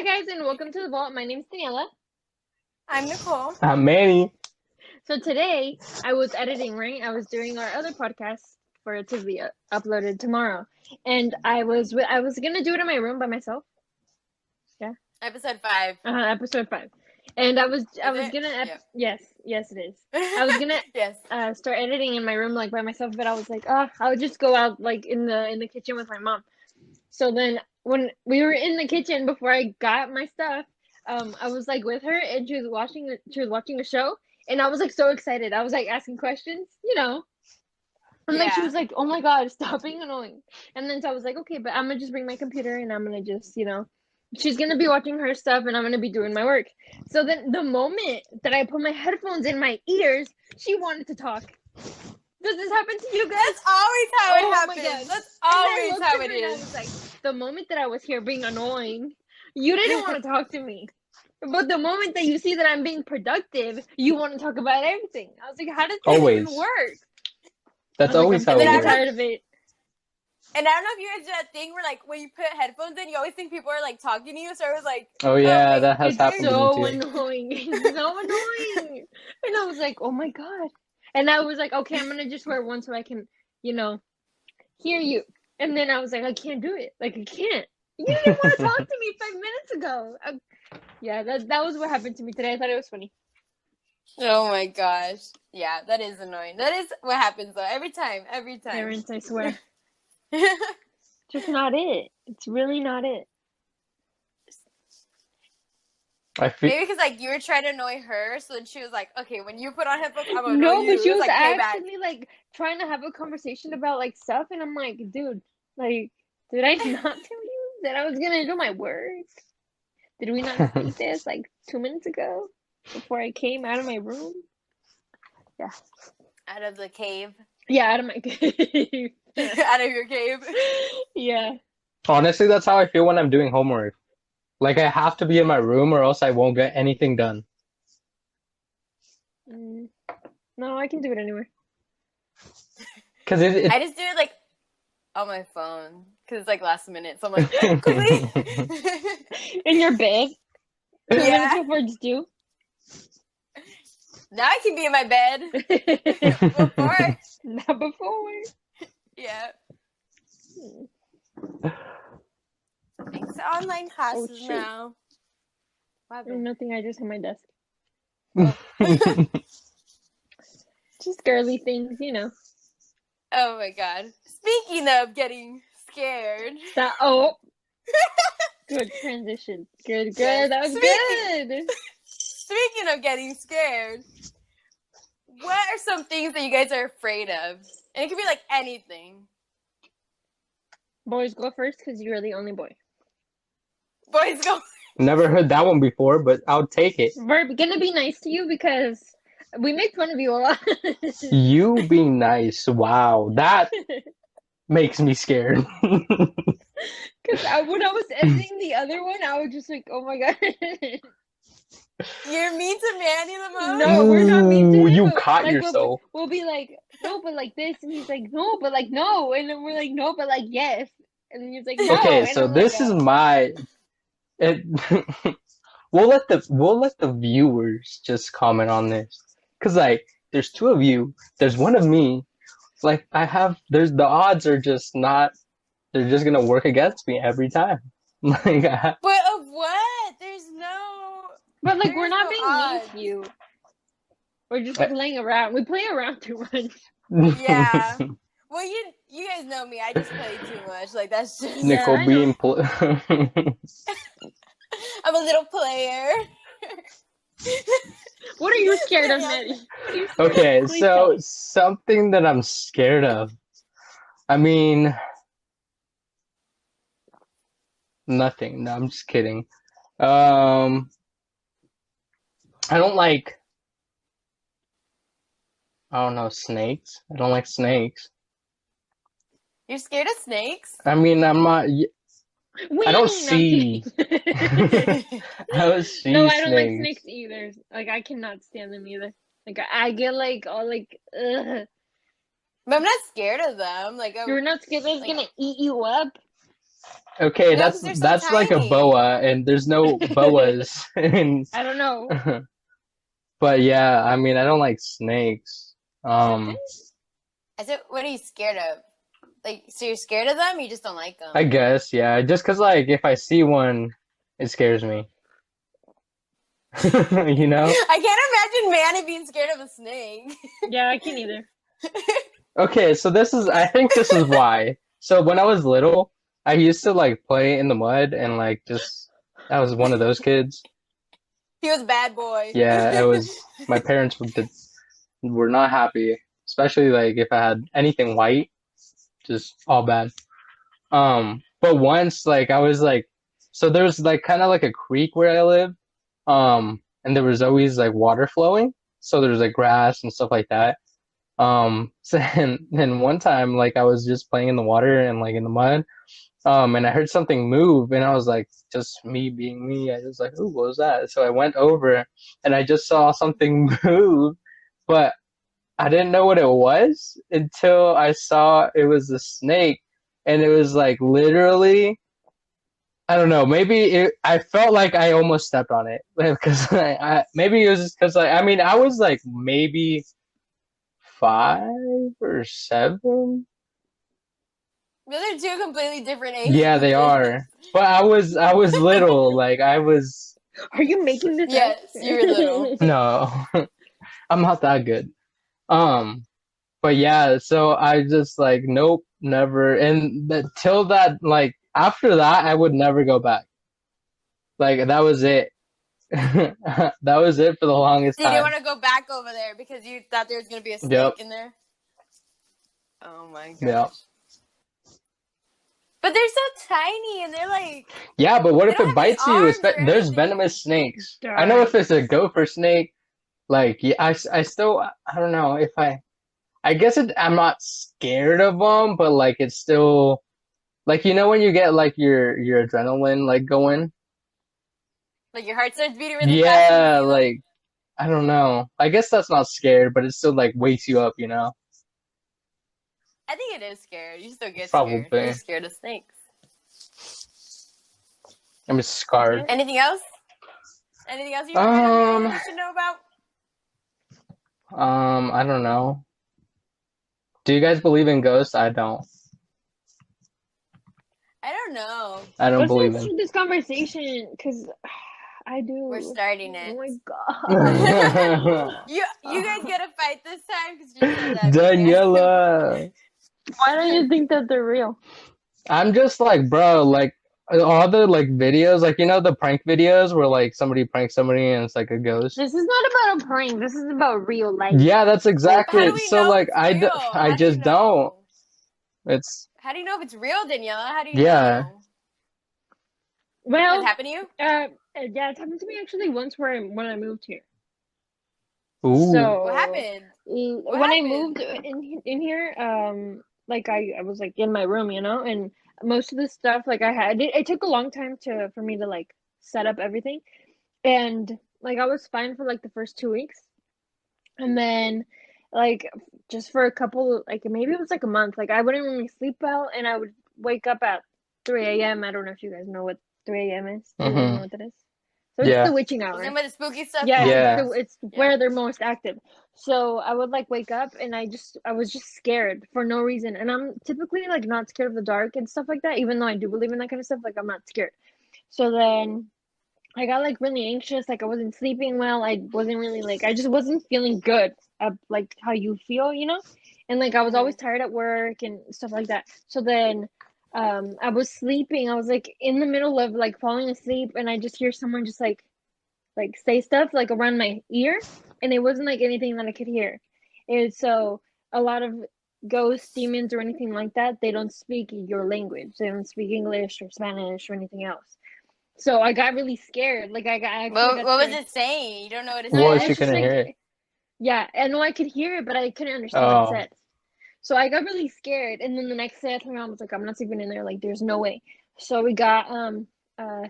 guys, and welcome to the Vault. My name's Daniela. I'm Nicole. I'm Manny. So today, I was editing, right? I was doing our other podcast for it to be uploaded tomorrow, and I was gonna do it in my room by myself. Yeah. Episode 5. Episode 5, and I was it? gonna Yep. yes it is. I was gonna Yes. start editing in my room like by myself, but I was like, I'll just go out like in the kitchen with my mom. So then when we were in the kitchen before I got my stuff, I was like with her and she was watching a show and I was like so excited. I was like asking questions, And like she was like, "Oh my God, stop being annoying." And then so I was like, "Okay, but I'm gonna just bring my computer and I'm gonna just, she's gonna be watching her stuff and I'm gonna be doing my work." So then the moment that I put my headphones in my ears, she wanted to talk. Does this happen to you guys? That's always how it happens. My God. That's always how it And I is. was like, the moment that I was here being annoying, you didn't want to talk to me. But the moment that you see that I'm being productive, you want to talk about everything. I was like, how does this even work? That's always how it works. I'm works. tired of it. And I don't know if you guys do that thing where, like, when you put headphones in, you always think people are, like, talking to you. So I was like, oh yeah, that has happened to me so too. annoying. It's so annoying. And I was like, oh my God. And I was like, okay, I'm going to just wear one so I can, hear you. And then I was like, I can't do it. Like, I can't. You didn't want to talk to me 5 minutes ago. Yeah, that was what happened to me today. I thought it was funny. Oh my gosh. Yeah, that is annoying. That is what happens, though. Every time. Parents, I swear. Just not it. It's really not it. Maybe because, like, you were trying to annoy her, so then she was like, okay, when you put on headphones, I'm going to annoy you. But she was like, actually, like, trying to have a conversation about, like, stuff, and I'm like, dude, like, did I not tell you that I was going to do my work? Did we not say this, like, 2 minutes ago before I came out of my room? Yeah. Out of the cave? Yeah, out of my cave. Out of your cave? Yeah. Honestly, that's how I feel when I'm doing homework. Like, I have to be in my room or else I won't get anything done. No, I can do it anywhere. Cause I just do it, like, on my phone. Because it's, like, last minute. So I'm like, quickly. In your bed? 2 Yeah. minutes before it's due? Now I can be in my bed. Before. Not before. Yeah. Thanks to online classes now. Nothing, I just have my desk. Just girly things, Oh my God. Speaking of getting scared. Good transition. Good. That was good. Speaking of getting scared, what are some things that you guys are afraid of? And it could be like anything. Boys go first because you're the only boy. Boys go. Never heard that one before, but I'll take it. We're gonna be nice to you because we make fun of you a lot. You being nice, wow, that makes me scared. Because when I was editing the other one, I was just like, oh my God. You're mean to Manny the most? No, we're not mean to him. You caught yourself. We'll be like, no, but like this. And he's like, no, but like no. And then we're like, no, but like yes. And then he's like, no. Okay, and so I'm this like, is my... we'll let the viewers just comment on this. Cause like there's 2 of you, there's 1 of me. Like there's the odds are just not, they're just gonna work against me every time. But of what? There's no. But like we're not being mean to you. We're just playing around. We play around too much. Yeah. Well, you guys know me. I just play too much. Like that's just Nicole being I'm a little player. What are you scared of, Maddie? Okay, so something that I'm scared of. I mean, nothing. No, I'm just kidding. I don't like. I don't know, snakes. I don't like snakes. You're scared of snakes? I mean, I'm not. I don't see. I don't see. No, I don't like snakes either. Like I cannot stand them either. Like I get like all like ugh. But I'm not scared of them. Like you're not scared that it's gonna eat you up? Okay, No, because they're so that's like a tiny. boa, and there's no boas in. I don't know. But yeah, I mean, I don't like snakes. Really? I said, what are you scared of? Like, so you're scared of them? You just don't like I them? guess, yeah. Just 'cause like if I see one, it scares me. You know? I can't imagine Manny being scared of a snake. Yeah, I can't either. Okay, so I think this is why. So when I was little, I used to like play in the mud and like just I was one of those kids. He was a bad boy. Yeah, it was my parents were not happy, especially like if I had anything white, just all bad. But once like I was like so there's like kind of like a creek where I live. And there was always like water flowing, so there's like grass and stuff like that. So and one time like I was just playing in the water and like in the mud, and I heard something move, and I was like, just me being me, I was like, ooh, what was that? So I went over, and I just saw something move, but I didn't know what it was until I saw it was a snake, and it was like literally. I don't know. I felt like I almost stepped on it because maybe it was just because I mean I was like maybe 5 or 7. Those are two completely different Yeah, they ages. are. But I was little. Like I was Are you making this up? Yes, you were little. no, I'm not that good. Um, but yeah, so I just like nope, never. And till that like after that, I would never go back. Like that was it. That was it for the longest You didn't time. want to go back over there because you thought there was going to be a Yep. snake in there? Oh my gosh. Yeah. But they're so tiny and they're like, Yeah, but what they if don't it have any bites you? arms or There's anything. venomous snakes. I know Darn. if it's a gopher snake, like yeah, I still I don't know if I guess I'm not scared of them, but like it's still like you know when you get like your adrenaline like going. Like your heart starts beating really fast when you Yeah, see them. like I don't know. I guess that's not scared, but it still like wakes you up, you know? I think it is scared. You still get scared. You're Probably. just scared of snakes. I'm just scarred. Okay. Anything else? Anything else you're afraid of, you guys, that we should know about? I don't know. Do you guys believe in ghosts? I don't. I don't know. I don't Let's believe not in. start this conversation because I We're do. starting Oh it. my god. You guys get a fight this time because you said that. Daniela. Why don't you think that they're real? I'm just like, bro, like all the like videos, like you know the prank videos where like somebody pranks somebody and it's like a ghost. This is not about a prank. This is about real life. Yeah, that's But exactly how do it. we So know if like it's real? I How do you just don't. know? It's How do you know if it's real, Daniela? How do you yeah. know? Has it Well, happened to you? yeah, it happened to me actually once when I moved here. Ooh. What So happened? What when I happened? moved in here, like I was like in my room, you know, and most of the stuff like I had, it took a long time for me to like set up everything, and like I was fine for like the first 2 weeks, and then like just for a couple, like maybe it was like a month, like I wouldn't really sleep well, and I would wake up at 3 a.m. I don't know if you guys know what 3 a.m. is. Do you guys know Mm-hmm. what that is? So it's Yeah. the witching Is that hour. where the spooky stuff Yeah, Yeah. happens? it's Yeah. where they're most active. So I would like wake up and I was just scared for no reason. And I'm typically like not scared of the dark and stuff like that, even though I do believe in that kind of stuff, like I'm not scared. So then I got like really anxious, like I wasn't sleeping well. I wasn't really like I just wasn't feeling good, like how you feel, you know? And like I was always tired at work and stuff like that. So then I was sleeping. I was like in the middle of like falling asleep and I just hear someone just like say stuff like around my ear, and it wasn't like anything that I could hear. And so a lot of ghosts, demons, or anything like that, they don't speak your language. They don't speak English or Spanish or anything else. So I got really scared. Like I actually got What was scared. it saying? You don't know what it What? said? You It's just couldn't hear like it. yeah, I know I could hear it, but I couldn't understand what it Oh. said. So I got really scared, and then the next day I told my mom, I was like, I'm not sleeping in there. Like, there's no way. So we got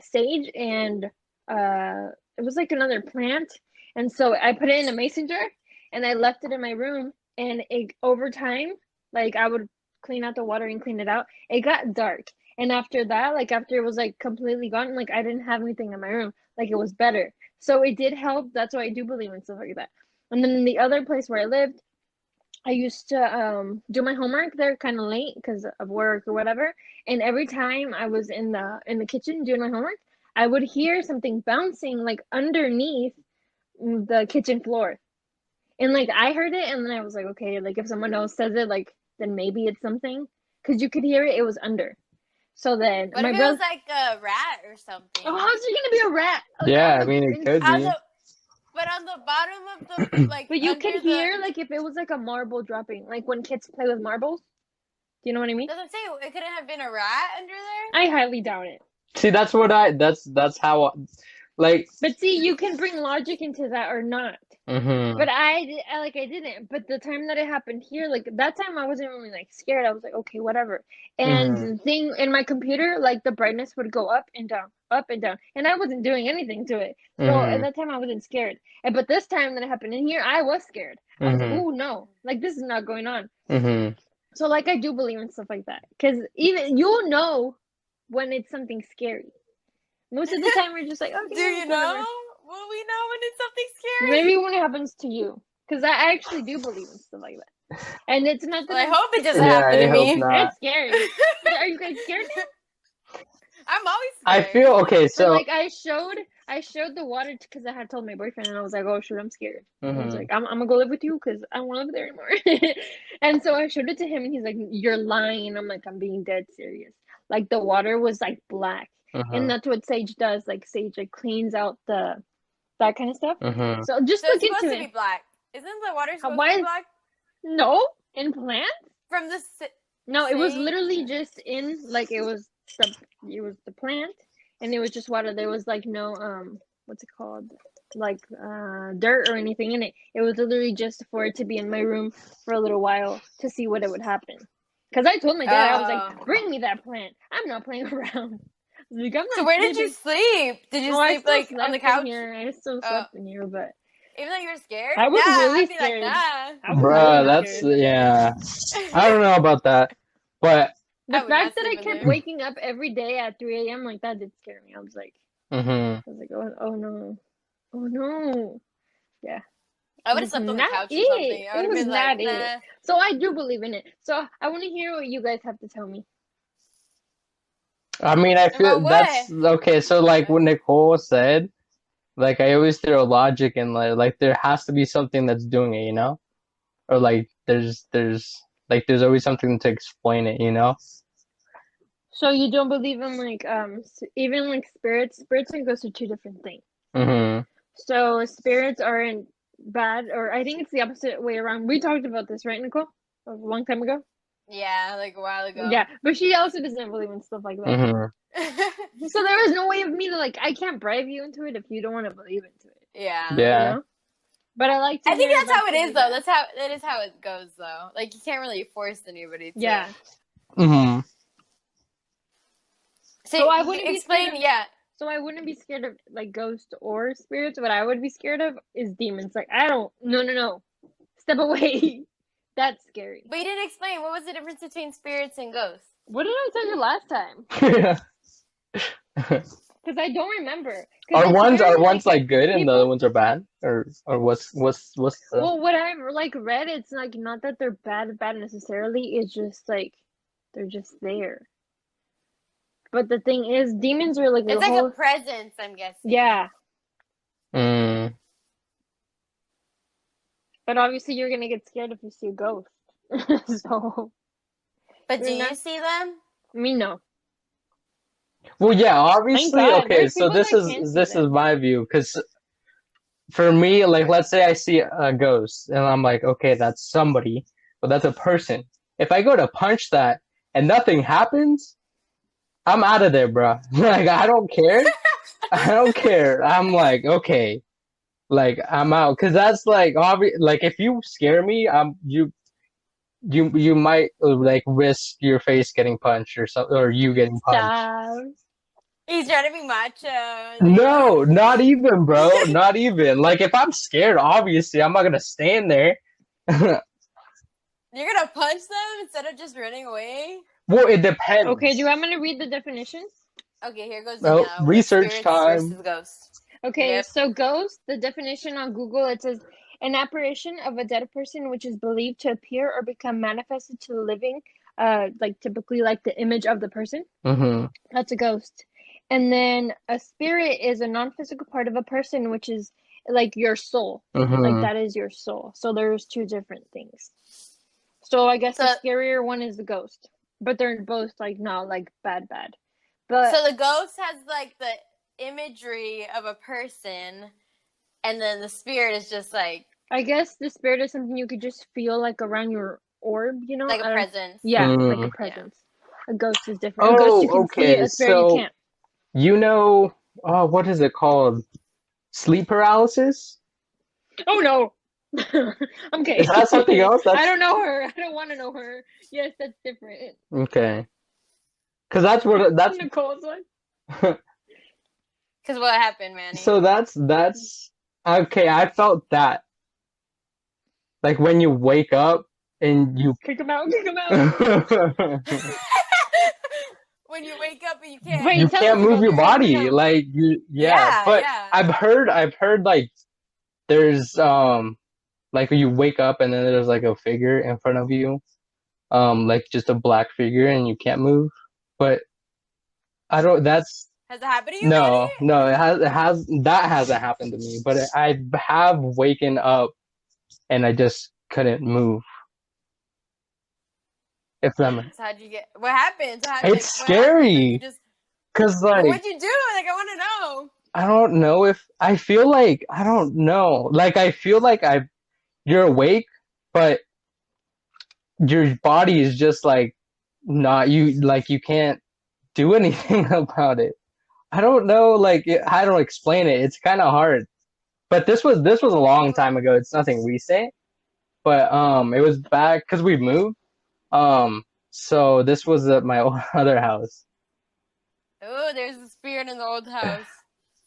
sage and it was like another plant, and so I put it in a mason jar, and I left it in my room. And it over time, like I would clean out the water and clean it out. It got dark, And after that, like after it was like completely gone, like I didn't have anything in my room. Like it was better. So it did help. That's why I do believe in stuff like that. And then in the other place where I lived, I used to do my homework there kind of late because of work or whatever. And every time I was in the kitchen doing my homework, I would hear something bouncing like underneath the kitchen floor. And like I heard it, and then I was like, okay, like if someone else says it, like then maybe it's something, because you could hear it. It was under. So then What my if it brother, was like a rat or something? oh, how's there gonna be a rat? Like Yeah, on I the mean it could On be. the, but on the bottom of the like But you under could the. hear like if it was like a marble dropping, like when kids play with marbles. Do you know what I mean? Doesn't say it couldn't have been a rat under there. I highly doubt it. See, that's how like. But see, you can bring logic into that or not. Mm-hmm. But I didn't. But the time that it happened here, like that time I wasn't really like scared. I was like, okay, whatever. And Mm-hmm. the thing in my computer, like the brightness would go up and down, and I wasn't doing anything to it. So at Mm-hmm. that time I wasn't scared. But this time that it happened in here, I was scared. I was like, Mm-hmm. oh no, like this is not going on. Mm-hmm. So like I do believe in stuff like that, because even you'll know when it's something scary. Most of the time we're just like, okay, Do you know? whatever. Will we know when it's something scary? Maybe when it happens to you, because I actually do believe in stuff like that. And it's not that Well, I I'm hope it doesn't scared. Yeah, happen I to hope me. not. It's scary. Are you guys scared now? I'm always I scared. feel okay. But So. like I showed the water because I had told my boyfriend, and I was like, oh shoot, I'm scared. And I was Mm-hmm. like, I'm gonna go live with you because I don't want to live there anymore. And so I showed it to him, and he's like, you're lying. I'm like, I'm being dead serious. Like the water was like black, Mm-hmm. and that's what sage does. Like sage like cleans out that kind of stuff. Mm-hmm. So just So it's look supposed into to be it. black. Isn't the water supposed Why to be is black? no in plants? From the No, it was sage? literally just in like the plant, and it was just water. There was like no what's it called, like dirt or anything in it. It was literally just for it to be in my room for a little while to see what it would happen. Because I told my dad, I was like, bring me that plant. I'm not playing around. I was like, I'm So not where did you sleeping. sleep? Did you No, I sleep still like on the slept in couch? here. I still slept in here, but Even though you were scared? I was Nah, really I'd be like, scared. nah. I was Bruh, really that's scared. yeah. I don't know about that, but The I would not fact that I sleep in kept there. waking up every day at 3 a.m. like that did scare me. I was like, mm-hmm. oh no, oh no, yeah. I would It have was slept on the not couch or something. it. I would It have was been like, not it. nah. So I do believe in it. So I want to hear what you guys have to tell me. I mean, I feel About that's what? okay. So like what Nicole said, like I always throw logic and like there has to be something that's doing it, you know, or like there's always something to explain it, you know. So you don't believe in like even like spirits? Spirits and ghosts are two different things. Mm-hmm. So spirits aren't bad, or I think it's the opposite way around. We talked about this, right, Nicole? A long time ago. Yeah, like a while ago. Yeah, but she also doesn't believe in stuff like that. Mm-hmm. So there was no way of me to like. I can't bribe you into it if you don't want to believe into it. Yeah. You Yeah. know. But I like to. I think hear that's about how it stuff is, like though. that. That is how it goes, though. Like you can't really force anybody to. Yeah. Mm-hmm. So So I wouldn't be explain. scared of, Yeah. So I wouldn't be scared of like ghosts or spirits. What I would be scared of is demons. Like I don't. No. Step away. That's scary. But you didn't explain what was the difference between spirits and ghosts. What did I tell you last time? Because I don't remember. Are ones like like good and the other ones are bad, or what's the Well, what I've like read, it's like not that they're bad necessarily. It's just like they're just there. But the thing is, demons are like It's the like whole. a presence, I'm guessing. Yeah, Mm. but obviously you're gonna get scared if you see a ghost. So But do you're you not. see them? Me no. Well, yeah, Thank obviously. God. Okay, There's so people that can't see this is them. my view, because for me, like, let's say I see a ghost, and I'm like, okay, that's somebody, but that's a person. If I go to punch that and nothing happens, I'm out of there, bro. Like, I don't care. I don't care. I'm like, okay, like, I'm out, because that's like, like, if you scare me, you might like risk your face getting punched or something, or you getting punched. Stop. He's trying to be macho. No, not even, bro. Not even. Like, if I'm scared, obviously, I'm not gonna stand there. You're gonna punch them instead of just running away? Well, it depends. Okay, do you want me to read the definitions? Okay, here goes Well, Danielle with research spirits time. versus ghosts. Okay, Yep. so ghost, the definition on Google, it says an apparition of a dead person which is believed to appear or become manifested to the living, like typically like the image of the person. Mm-hmm. That's a ghost. And then a spirit is a non-physical part of a person, which is like your soul. Like Mm-hmm. that is your soul. So there's two different things. So I guess the So, scarier one is the ghost, but they're both like not like bad. But so the ghost has like the imagery of a person, and then the spirit is just like I guess the spirit is something you could just feel like around your orb, you know? a presence. Yeah, like a Mm. Yeah. presence. A ghost is different. A ghost you Oh, can see, okay. a spirit you So can't. what is it called? Sleep paralysis? Oh no. I'm Is that something kidding. else? I That's don't know her. I don't want to know her. Yes, that's different. okay. Because that's what that's Nicole's one. Because what happened, Manny? so that's okay. I felt that like when you wake up and you Kick him out. Kick him out. When you wake up and you can't. you Wait, tell can't us, move Nicole. your Tell us body now. like you yeah. Yeah, But yeah. I've heard like there's like you wake up and then there's like a figure in front of you, like just a black figure and you can't move. But I don't. That's Has it happened to you, no, Manny? no. It has that hasn't happened to me. But I have waken up and I just couldn't move. If that makes So how'd you get? What happened? So how, it's like, what happened? Like, you scary just. because But like what'd you do? Like, I want to know. I don't know if I feel like I don't know. Like I feel like you're awake, but your body is just like not you. Like you can't do anything about it. I don't know, like how to explain it. It's kind of hard. But this was a long time ago. It's nothing recent. But it was back because we moved. So this was at my other house. Oh, there's a spirit in the old house.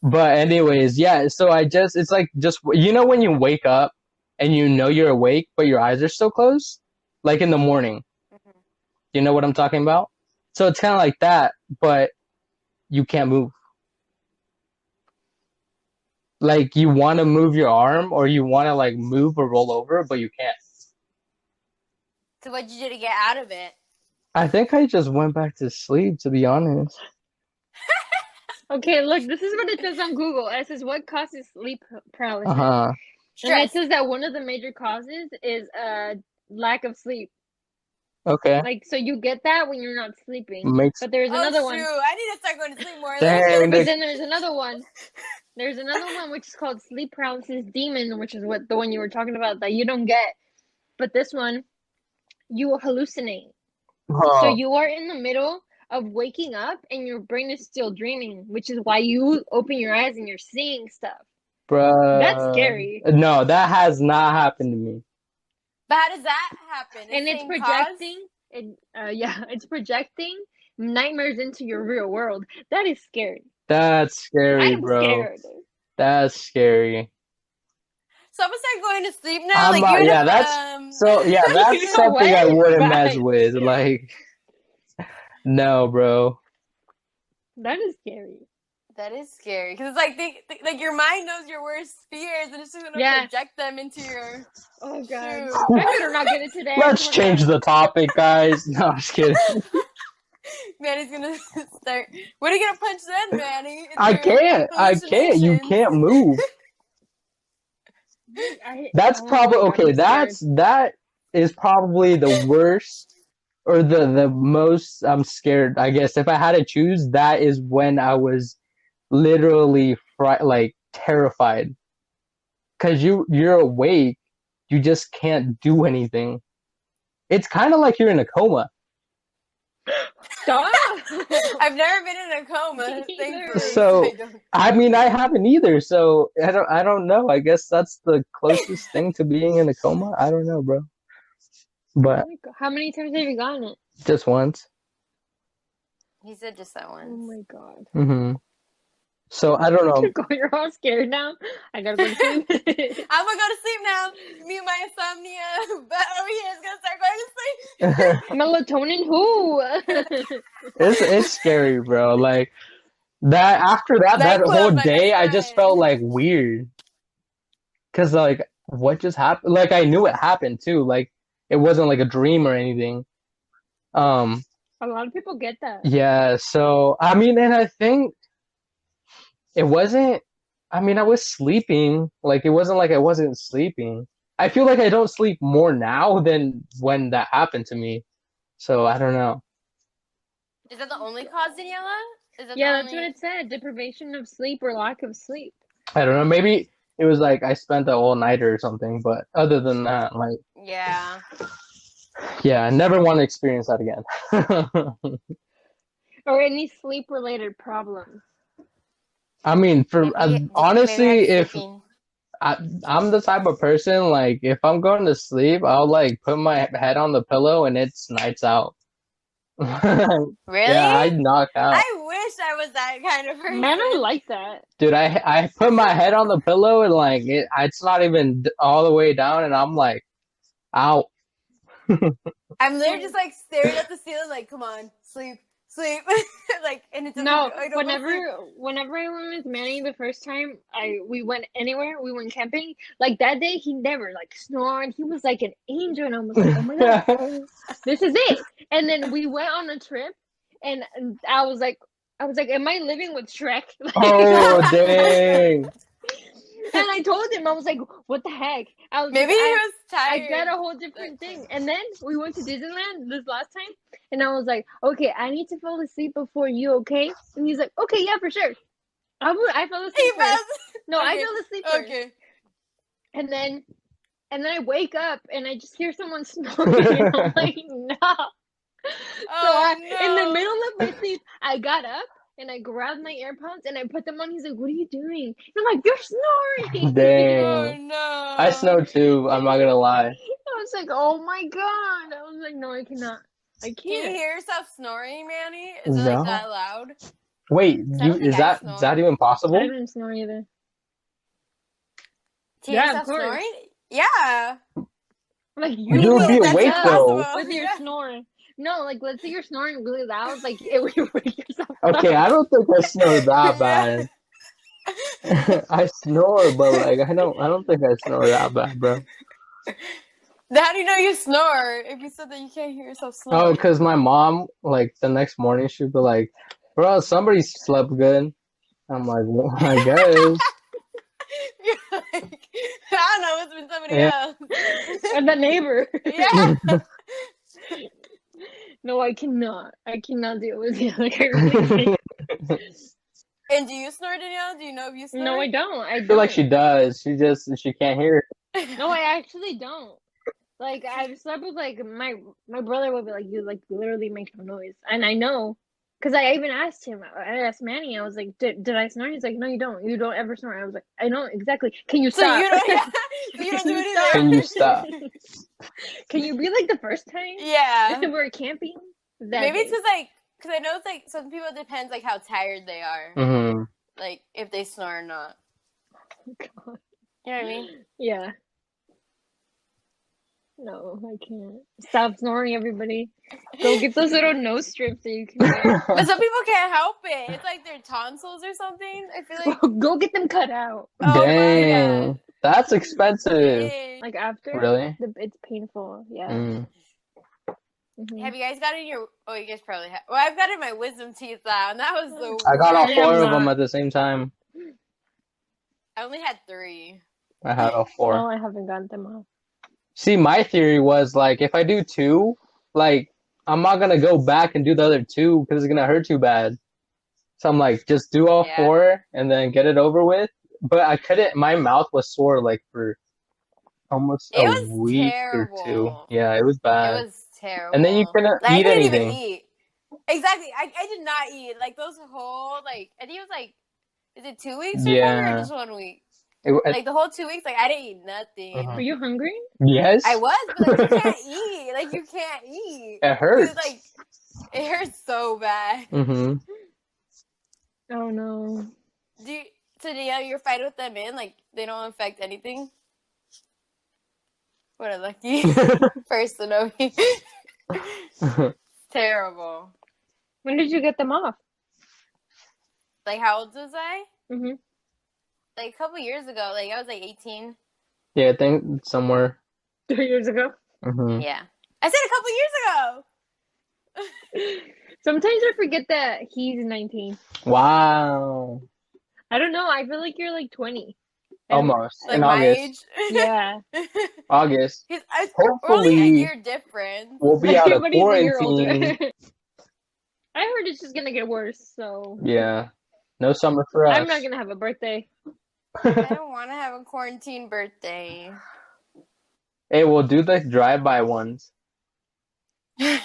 But anyways, yeah. So it's like just when you wake up and you know you're awake, but your eyes are still closed, like in the morning. Mhm. You know what I'm talking about? So it's kind of like that, but you can't move. Like you want to move your arm or you want to like move or roll over, but you can't. So what'd you do to get out of it? I think I just went back to sleep, to be honest. Okay, look, this is what it says on Google. It says what causes sleep paralysis, Uh-huh. and it Stress. says that one of the major causes is lack of sleep. Okay. Like, so you get that when you're not sleeping. Makes But there's Oh another shoot! one. I need to start going to sleep more then. dang. But then there's another one. There's another one which is called sleep paralysis demon, which is what the one you were talking about that you don't get. But this one, you will hallucinate. So Oh, you are in the middle of waking up and your brain is still dreaming, which is why you open your eyes and you're seeing stuff. That's bruh. scary. No, that has not happened to me. But how does that happen? And The it's same cause? projecting yeah, it's projecting nightmares into your real world. That is scary. That's scary, I'm bro. scared. That's scary. So I'm gonna start going to sleep now. Like even Yeah, if that's You know something I what? wouldn't mess Bye. with. Like, no, bro. That is scary. that is scary because it's like like your mind knows your worst fears and it's just gonna Yeah. project them into your. Oh god. Shoot. I better not get it today. I Let's just change wanna the topic, guys. No, I'm just kidding. Manny's gonna start. What are you gonna punch then, Manny? It's I your can't. I can't. You hallucinations. can't move. That's oh probably my god, okay. I'm scared. That is probably the worst or the most I'm scared. I guess if I had to choose, that is when I was literally like terrified because you're awake, you just can't do anything. It's kind of like you're in a coma. Stop. I've never been in a coma, Me either. thankfully. So I don't. I mean, I haven't either. So I don't know. I guess that's the closest thing to being in a coma. I don't know, bro. Oh But my god. How many times have you gotten it? just once. He said just that Oh once. my god. Hmm. So I don't know. You're all scared now. I gotta go to sleep. I'm gonna go to sleep now. Me and my insomnia, but over here is gonna start going to sleep. Melatonin who? It's scary, bro. Like that after that whole NyQuil, my day, best I just felt friend. like weird. Cause like what just happened? Like I knew it happened too. Like it wasn't like a dream or anything. Um, A lot of people get that. yeah. So I mean, and I think it wasn't. I mean, I was sleeping. Like it wasn't like I wasn't sleeping. I feel like I don't sleep more now than when that happened to me. So I don't know. Is that the only cause, Daniela? Is that the Yeah, that's what only? it said. Deprivation of sleep or lack of sleep. I don't know. Maybe it was like I spent the whole night or something. But other than that, like Yeah. yeah, I never want to experience that again. Or any sleep related problems. I mean, Maybe maybe honestly, I'm if sleeping. I'm the type of person like if I'm going to sleep, I'll like put my head on the pillow and it's nights out. Yeah, Really? I knock out. I wish I was that kind of Men are person. like that. Dude, I put my head on the pillow and like it's not even all the way down and I'm like out. I'm literally just like staring at the ceiling, like, come on, sleep, sleep. Like, and it doesn't. No, I don't want to sleep. whenever I went with Manny the first time, we went anywhere, we went camping. Like that day, he never like snored. He was like an angel, and I was like, oh my god, this is it. And then we went on a trip, and I was like, am I living with Shrek? Oh, dang. And I told him, I was like, what the heck? I was Maybe like, he was I tired. got a whole different thing. And then we went to Disneyland this last time, and I was like, okay, I need to fall asleep before you, okay? And he's like, okay, yeah, for sure. I fell He asleep fell. first. No, I Okay. fell asleep first. Okay. And then I wake up and I just hear someone snoring, and I'm like, no. Oh In the no. middle of my sleep, I got up and I grabbed my AirPods and I put them on. He's like, what are you doing? And I'm like, you're snoring. Oh Dang. I no. snow too, I'm not gonna lie. I was like, oh my god. I was like, no, I cannot. I Can you can't. hear yourself snoring, Manny? Is it like No. that loud? Wait, 'Cause I don't think I snore. is that even I possible? didn't snore either. To hear Yeah, of yourself course. snoring? Yeah. Like You would be wake awake up though. with your Yeah. snore. No, like let's say you're snoring really loud, like it would wake yourself Okay, up. I don't think I snore that Yeah. bad. I snore, but like I don't think I snore that bad, bro. How do you know you snore if you said that you can't hear yourself Oh, snore? because my mom, like the next morning, she'd be like, "Bro, somebody slept good." I'm like, well, I guess. You're like, I don't know, it's been somebody Yeah. else. And the neighbor. Yeah. No, I cannot. I cannot deal with you. Like I really can't. And do you snore, Danielle? Do you know if you snore? No, I don't. I I feel like don't. she does. She can't hear. No, I actually don't. Like I've slept with like my brother would be like, you like literally make no noise, and I know, because I even asked him. I asked Manny. I was like, did I snore? He's like, no, you don't. You don't ever snore. I was like, I know exactly. Can you So stop? you don't, yeah, so you don't do Can you it stop? either. Can you stop? Can you be like the first time? Yeah. We were camping. That Maybe it's day. because I know it's like some people, it depends like how tired they are, Hmm. like if they snore or not. Oh, God. You know what I mean? Yeah. No, I can't. Stop snoring, everybody. Go get those little nose strips that you can wear. But some people can't help it. It's like their tonsils or something. I feel like. Go get them cut out. Oh my Dang, god. that's expensive. Dang. Like after, Really? it's painful. Yeah. Mm. Mhm. Have you guys got in your? Oh, you guys probably have. Well, I've got in my wisdom teeth out, and that was the. I got all worst. I have 4 of them not. at the same time. I only had 3. I had all Oh, 4. I haven't gotten them off. See, my theory was like if I do 2, like I'm not gonna go back and do the other 2 because it's gonna hurt too bad. So I'm like, just do all Yeah. 4 and then get it over with. But I couldn't. My mouth was sore like for almost It a was week or 2. terrible. Yeah, it was bad. It was terrible. And then you couldn't Like, I eat couldn't even anything. eat. Exactly. I did not eat. Like those whole like I think it was like, is it 2 weeks or something, Yeah. or just 1 week? It, Like the whole 2 weeks, like I didn't eat nothing. Uh-huh. Were you hungry? yes. I was, but like you can't eat. Like you can't eat. It hurts. It's like it hurts so bad. Mm-hmm. Oh no. Do you, so do you have your fight with them in? Like, they don't affect anything? What a lucky person of me. Terrible. When did you get them off? Like, how old was I? Mm-hmm. Like, a couple years ago. Like, I was like 18. Yeah, I think somewhere. 3 years ago. Mm-hmm. Yeah. I said a couple years ago! Sometimes I forget that he's 19. Wow. I don't know. I feel like you're like 20. Almost. Like, In my August. age? Yeah. August. We're only a Hopefully, year difference. we'll be out of Everybody's a year older. quarantine. I heard it's just gonna get worse, so Yeah. No summer for I'm not us. gonna have a birthday. I don't want to have a quarantine birthday. Hey, we'll do the drive-by ones. The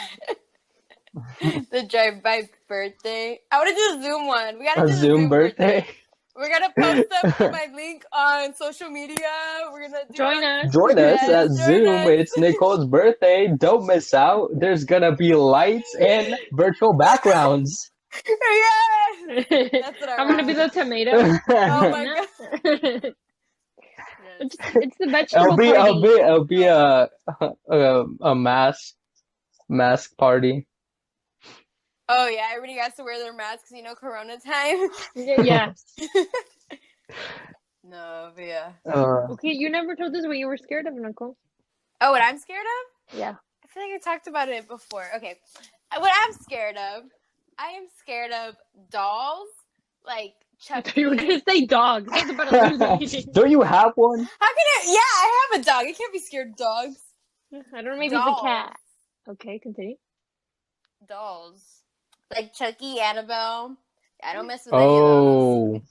drive-by birthday. I want to do the Zoom one. We gotta A do the Zoom birthday. birthday. We're gonna post up my link on social media. We're gonna do Join us. Join us Yes, at join Zoom. us. It's Nicole's birthday. Don't miss out. There's gonna be lights and virtual backgrounds. Yes! That's what I I'm gonna want. be the tomato. Oh my No. god. Yes. It's the vegetable party. It'll be a mask party. Oh yeah, everybody has to wear their masks, Corona time. Yeah. No, but yeah. Okay, you never told us what you were scared of, Nicole. Oh, what I'm scared of? Yeah. I feel like I talked about it before. Okay. What I'm scared of, I am scared of dolls, like I Chucky. thought you were gonna say dogs. I was about to lose anything. Don't you have one? How can I? Yeah, I have a dog. I can't be scared of dogs. I don't know, maybe Dolls. it's a cat. Okay, continue. Dolls. Like Chucky, Annabelle. I don't mess with any of those. Oh,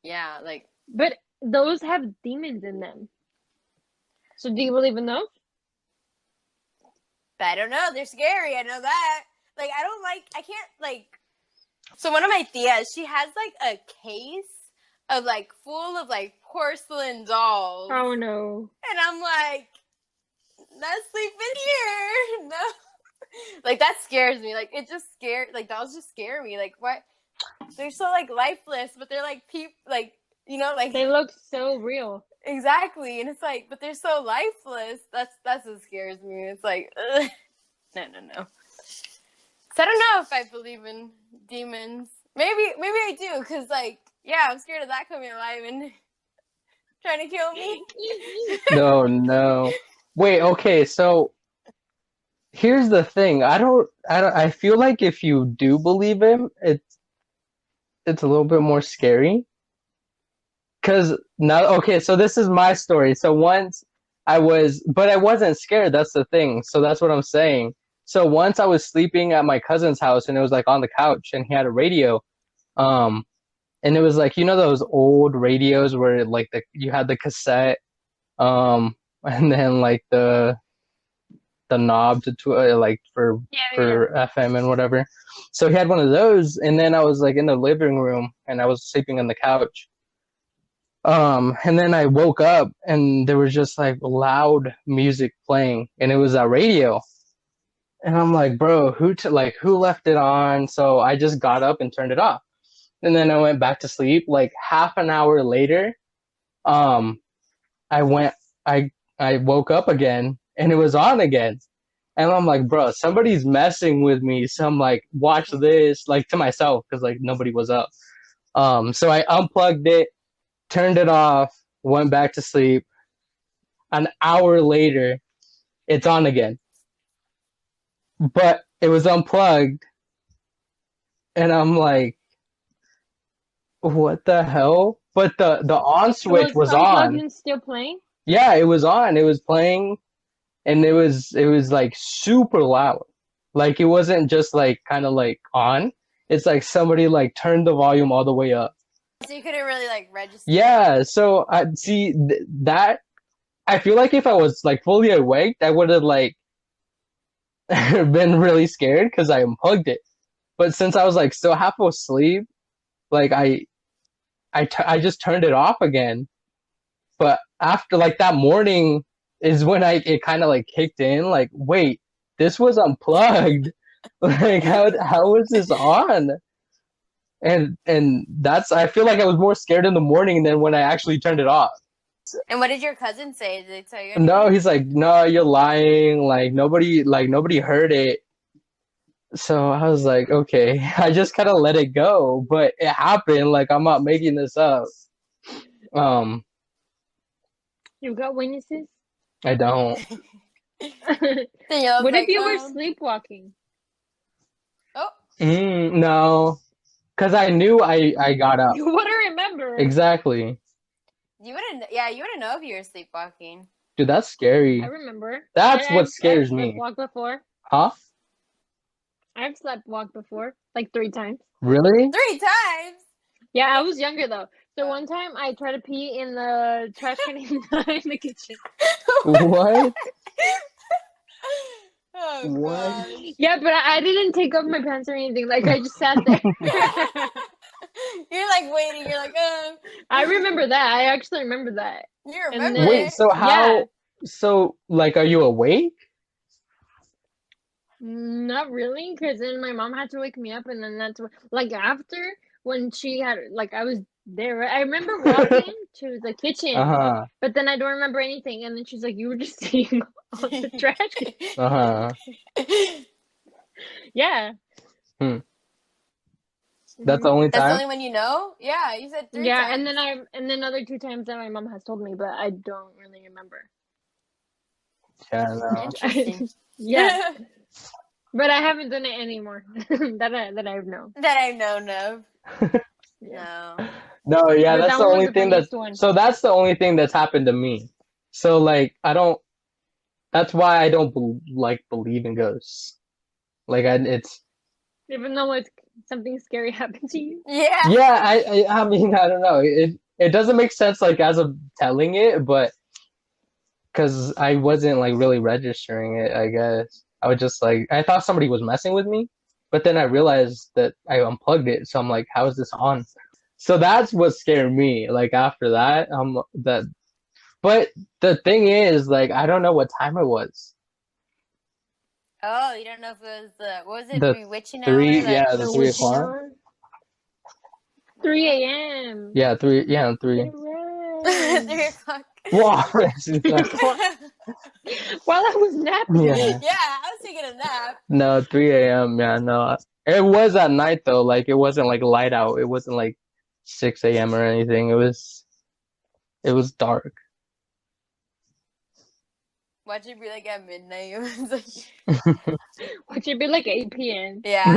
Yeah, like, But those have demons in them. So do you believe in those? I don't know. They're scary. I know that. Like, I can't, like, so one of my tias, she has, like, a case of, like, full of, like, porcelain dolls. Oh no. And I'm like, let's sleep in here. No. Like, that scares me. Like, it just scared, like, dolls just scare me. Like, what? They're so, like, lifeless, but they're, like, like, like. They look so real. Exactly. And it's like, but they're so lifeless. That's what scares me. It's like, ugh. No. So I don't know if I believe in demons. Maybe I do, because, like, yeah, I'm scared of that coming alive and trying to kill me. no. Wait, okay, so here's the thing. I feel like if you do believe him, it's a little bit more scary. Cause now, okay, so this is my story. So once but I wasn't scared. That's the thing. So that's what I'm saying. So once I was sleeping at my cousin's house and it was like on the couch and he had a radio. And it was like, those old radios where like you had the cassette, and then like the knob to like for FM and whatever. So he had one of those, and then I was like in the living room and I was sleeping on the couch. And then I woke up and there was just like loud music playing, and it was a radio. And I'm like, bro, who left it on? So I just got up and turned it off. And then I went back to sleep. Like half an hour later, I woke up again and it was on again. And I'm like, bro, somebody's messing with me. So I'm like, watch this, like to myself, because like nobody was up. So I unplugged it, turned it off, went back to sleep. An hour later, it's on again. But it was unplugged. And I'm like, what the hell? But the on switch was on. And still playing? Yeah, it was on. It was playing, and it was like super loud. Like it wasn't just like kind of like on. It's like somebody like turned the volume all the way up. So you couldn't really like register. Yeah, so I see that. I feel like if I was like fully awake, I would have like been really scared because I unplugged it. But since I was like still half asleep, like I just turned it off again. But after like that morning is when it kind of like kicked in. Like, wait, this was unplugged. Like how was this on? and that's I feel like I was more scared in the morning than when I actually turned it off. And what did your cousin say? Did they tell you No, anything? he's like, no, you're lying. Like nobody heard it. So I was like, okay, I just kind of let it go, but it happened. Like I'm not making this up. Um, You got witnesses? I don't. Danielle's What if like, you were sleepwalking? oh, No, because I knew I got up. You wouldn't remember. Exactly. you wouldn't. Yeah, you wouldn't know if you were sleepwalking. Dude, that's I scary. remember. That's what I've scares me. sleepwalked before. Huh? I've sleepwalked before, like 3 times. Really? 3 times. Yeah, I was younger though. So Wow. one time I tried to pee in the trash can in the kitchen. What? Oh What? gosh. Yeah, but I didn't take off my pants or anything. Like I just sat there. You're like waiting. You're like, I remember that. I actually remember that. You And remember then Wait, it? so yeah, how? So like, are you awake? not really, because then my mom had to wake me up, and then that's like after when she had like I was there. Right? I remember walking to the kitchen, Uh-huh. but then I don't remember anything. And then she's like, "You were just sitting on the trash can." Uh-huh. Yeah. Hmm. That's the hmm only That's the time? only one you know? Yeah, you said 3 times. Yeah, and then other 2 times that my mom has told me, but I don't really remember. Yeah, no. Interesting. Yeah, but I haven't done it anymore that I know. That I've known of. Yeah, No. No, yeah, but that's that the one was only the thing funniest one. that's the only thing that's happened to me. So like I don't that's why I don't believe in ghosts. Like it's Even though it's something scary happened to you. Yeah. yeah, I mean I don't know. It doesn't make sense like as of telling it, but because I wasn't like really registering it, I guess. I was just like I thought somebody was messing with me, but then I realized that I unplugged it, so I'm like, how is this on? So that's what scared me. Like after that, that but the thing is, like, I don't know what time it was. Oh, you don't know if it was the what was it, The bewitching hour? three, That yeah, the The three witching o'clock. hour, 3 a.m. Yeah, three. Yeah, Get three. it right. 3 o'clock. Wow, it's like, While I was napping. yeah, Yeah, I was taking a nap. no, 3 a.m. Yeah, no, it was at night though. Like, it wasn't like light out. It wasn't like 6 a.m. or anything. It was dark. Watch it be like at midnight. It was like, Which would be like 8 p.m. yeah.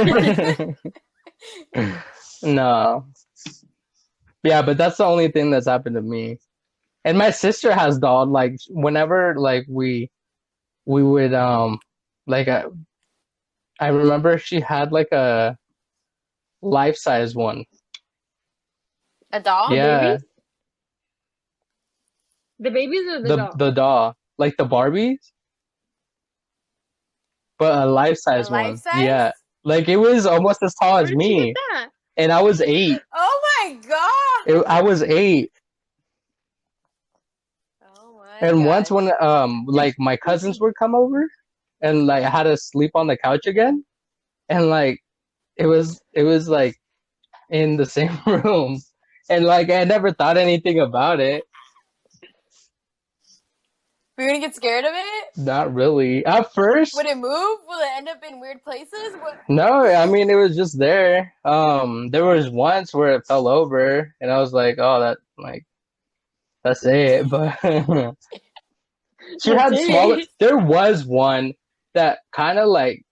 No, yeah, but that's the only thing that's happened to me. And my sister has doll. Like, whenever like we would like I remember she had like a life-size one. A doll? The Yeah, babies? The babies or the doll? the doll, like the Barbies, but a A life-size life one. size? Yeah, like it was almost as tall Where as did she get me, that? and I was 8. Oh my god! I was 8, Oh my and once gosh. when like my cousins would come over, and like I had to sleep on the couch again, and like it was like in the same room, and like I never thought anything about it. Were you gonna get scared of it? Not really. At first, Would it move? Will it end up in weird places? What? no, I mean it was just there. There was once where it fell over, and I was like, "Oh, that's it." But she That's had smaller. it. There was one that kind of like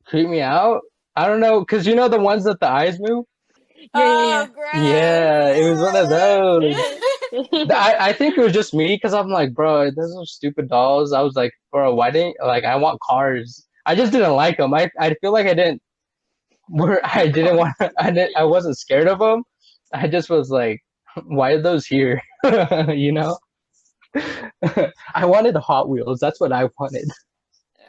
creeped me out. I don't know, cause you know the ones that the eyes move. Oh, Yeah, it was one of those. Yeah. I think it was just me, cause I'm like, bro, those are stupid dolls. I was like, bro, why didn't like I want cars? I just didn't like them. I feel like I didn't. Where I didn't want I wasn't scared of them. I just was like, why are those here? You know? I wanted Hot Wheels. That's what I wanted.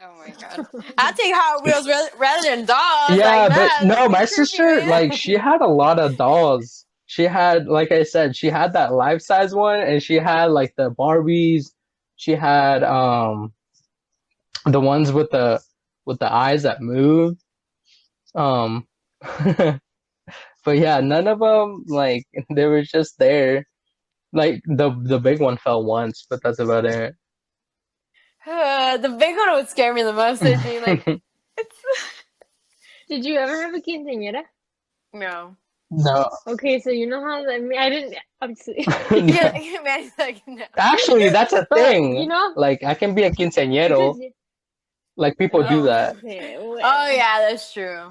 Oh my god. I'll take Hot Wheels rather than dolls Yeah, like but that. no, That'd be my creepy, sister, man. like, she had a lot of dolls. She had, like I said, she had that life-size one, and she had like the Barbies. She had the ones with the eyes that move. Um But yeah, none of them like they were just there. Like the big one fell once, but that's about it. The big one would scare me the most. I think like it's Did you ever have a quinceañera? no. No. Okay, so you know how I mean I didn't obviously, Yeah, No. Manny's like no. Actually, that's a but you thing. know Like I can be a because quinceañero. Like people do Oh. that. okay, Oh well, yeah, that's true.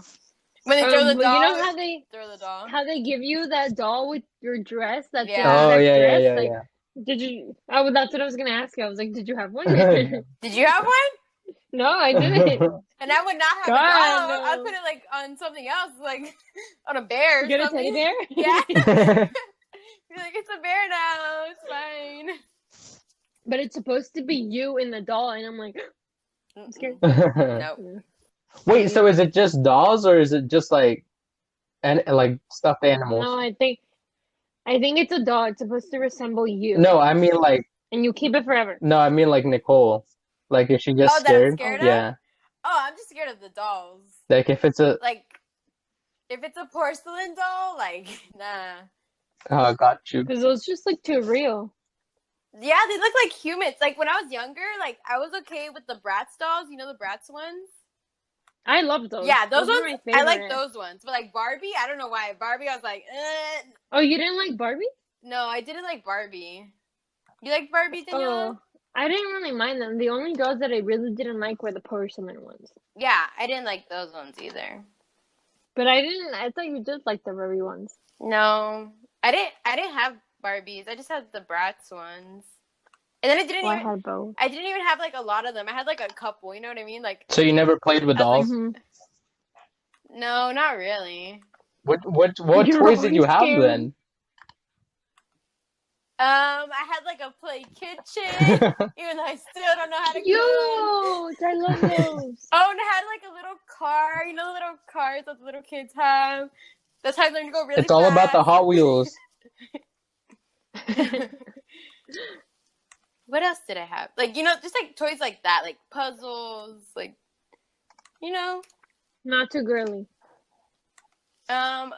When they throw the but you know doll, throw the doll. how they give you that doll with your dress, that's the Yeah. Oh exact yeah, dress. yeah, Like, yeah, did you? Oh, that's what I was gonna ask you. I was like, did you have one? yeah. Did you have one? No, I didn't. And I would not have a God, doll. I'd no. put it like on something else, like on a bear or Get a teddy something. bear? Yeah. Be like, it's a bear now. It's fine. But it's supposed to be you in the doll, and I'm like, I'm scared. Nope. Wait, so is it just dolls or is it just like stuffed No, animals? I think it's a doll. It's supposed to resemble you, No, I mean like and you keep it forever. no, I mean like Nicole. Like is she just Oh, that I'm scared? scared Oh, of? Yeah. Oh, I'm just scared of the dolls. Like if it's a Like, if it's a porcelain doll, like, nah. oh, got you. because those just look too real. Yeah, they look like humans. Like, when I was younger, like, I was okay with the Bratz dolls. You know the Bratz ones? I love those. Yeah, those are ones, my I like favorite. those ones. But, like, Barbie, I don't know why. Barbie, I was like, Oh, you didn't like Barbie? no, I didn't like Barbie. You like Barbie, Daniela? Oh, I didn't really mind them. The only dolls that I really didn't like were the porcelain ones. Yeah, I didn't like those ones either. But I thought you did like the Barbie ones. No, I didn't have Barbies. I just had the Bratz ones. And then Well, I had both. I didn't even have like a lot of them. I had like a couple, you know what I mean? Like, So you never played with I was like, dolls? Mm-hmm. no, not really. What You're toys did you always have scared. then? I had like a play kitchen, even though I still don't know how to cook. Cute! I love those. Oh, and I had like a little car, you know the little cars that the little kids have? That's how I learned to go really It's all about the fast. Hot Wheels. What else did I have? Like, you know, just like toys like that, like puzzles, like, you know. Not too girly. No,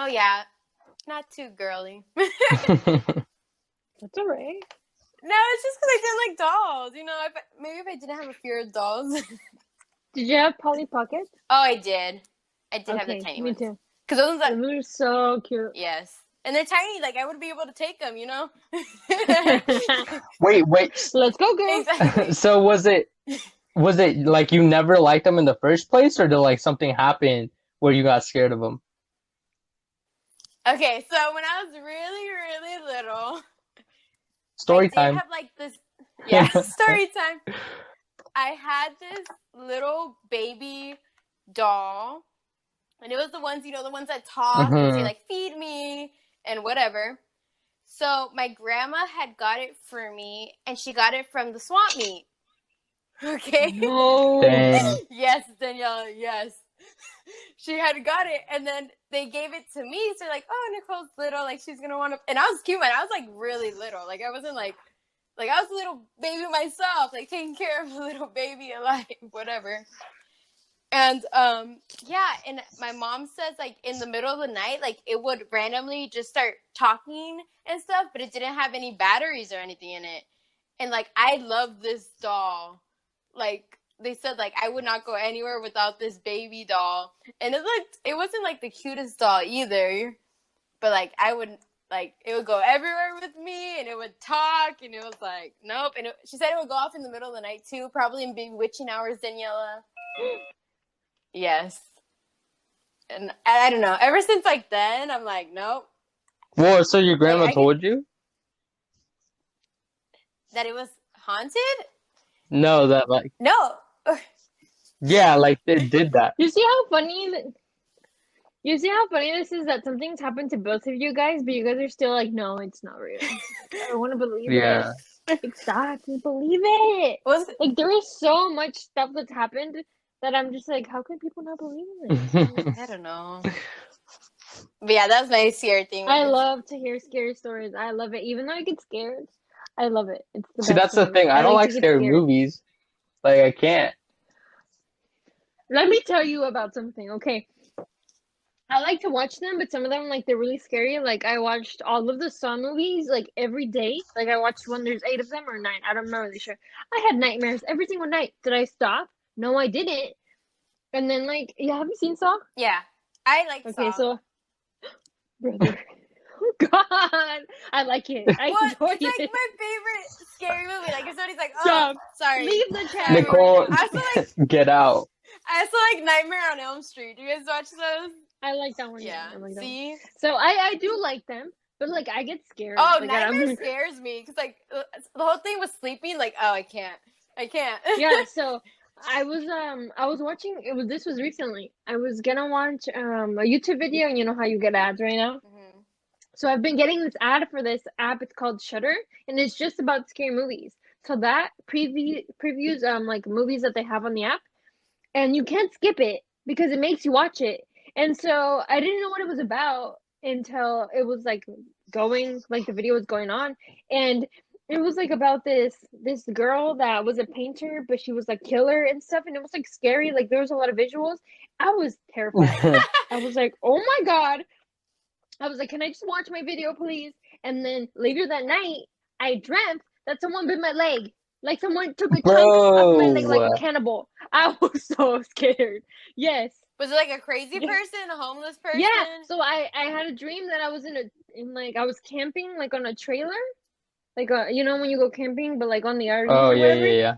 yeah, not too girly. No, That's alright. it's just because I didn't like dolls. You know, maybe if I didn't have a fear of dolls. Did you have Polly Pockets? Oh, I did. I did have the Okay, tiny me ones. too. Because those ones Those are so cute. yes. And they're tiny, like I would be able to take them, you know? Wait. Let's go, girls. Exactly. So was it like you never liked them in the first place, or did like something happen where you got scared of them? Okay, so when I was really, really little, Story I did time. have like this, yeah, story time. I had this little baby doll, and it was the ones, you know, the ones that talk and say like, feed me and whatever. So my grandma had got it for me, and she got it from the swamp meet. Okay? No. Dang. Yes, Danielle, yes. She had got it, and then they gave it to me. So like, oh, Nicole's little, like she's gonna want to. And I was cute, man. I was like really little. Like I wasn't like I was a little baby myself, like taking care of a little baby alive, whatever. And yeah, and my mom says like in the middle of the night, like it would randomly just start talking and stuff, but it didn't have any batteries or anything in it. And like I love this doll. Like they said like I would not go anywhere without this baby doll. And it wasn't like the cutest doll either. But like I would like it would go everywhere with me and it would talk and it was like nope. And she said it would go off in the middle of the night too, probably in big witching hours, Daniela. Yes. And I don't know. Ever since like then I'm like, nope. Well, so your grandma Like, told you? that it was haunted? No, that like No. yeah, like they did that. You see how funny you see how funny this is that something's happened to both of you guys, but you guys are still like, no, it's not real. I don't want to believe Yeah. it. Exactly, believe it. Like there is so much stuff that's happened that I'm just like, how can people not believe it? I don't know. But yeah, that's my scary thing. I love to hear scary stories. I love it. Even though I get scared, I love it. It's the See, best that's the feeling. thing. I don't like to get scary scared. movies. Like I can't. Let me tell you about something, okay? I like to watch them, but some of them like they're really scary. Like I watched all of the Saw movies like every day. Like I watched one. There's 8 of them or 9. I'm not really sure. I had nightmares every single night. Did I stop? No, I didn't. And then like, yeah, have you seen Saw? Yeah, I like Okay, Saw. so brother, oh God, I like it. I What? enjoy It's like it. my favorite scary movie. Like if somebody's like, "Oh, Stop. sorry, Leave the chat sorry." right Nicole, now. I also like get out. I also like Nightmare on Elm Street. Do you guys watch those? I like that one. Yeah. I like that one. See? So I do like them, but like I get scared. Oh, Like Nightmare scares me because like the whole thing was sleeping. Like, oh, I can't. yeah. So I was watching. This was recently. I was gonna watch a YouTube video, and you know how you get ads right now. hmm So I've been getting this ad for this app. It's called Shutter, and it's just about scary movies. So that previews like movies that they have on the app, and you can't skip it because it makes you watch it. And so I didn't know what it was about until it was like going, like the video was going on, and it was like about this girl that was a painter, but she was a killer and stuff, and it was like scary. Like there was a lot of visuals. I was terrified. I was like, oh my God. I was like, can I just watch my video, please? And then later that night, I dreamt that someone bit my leg. Like someone took a chunk off of my leg like a Bro. cannibal. I was so scared. Yes. Was it like a crazy Yeah. person, a homeless person? Yeah. So I had a dream that I was in like I was camping like on a trailer. Like you know when you go camping but like on the RVs Oh or yeah, whatever. yeah,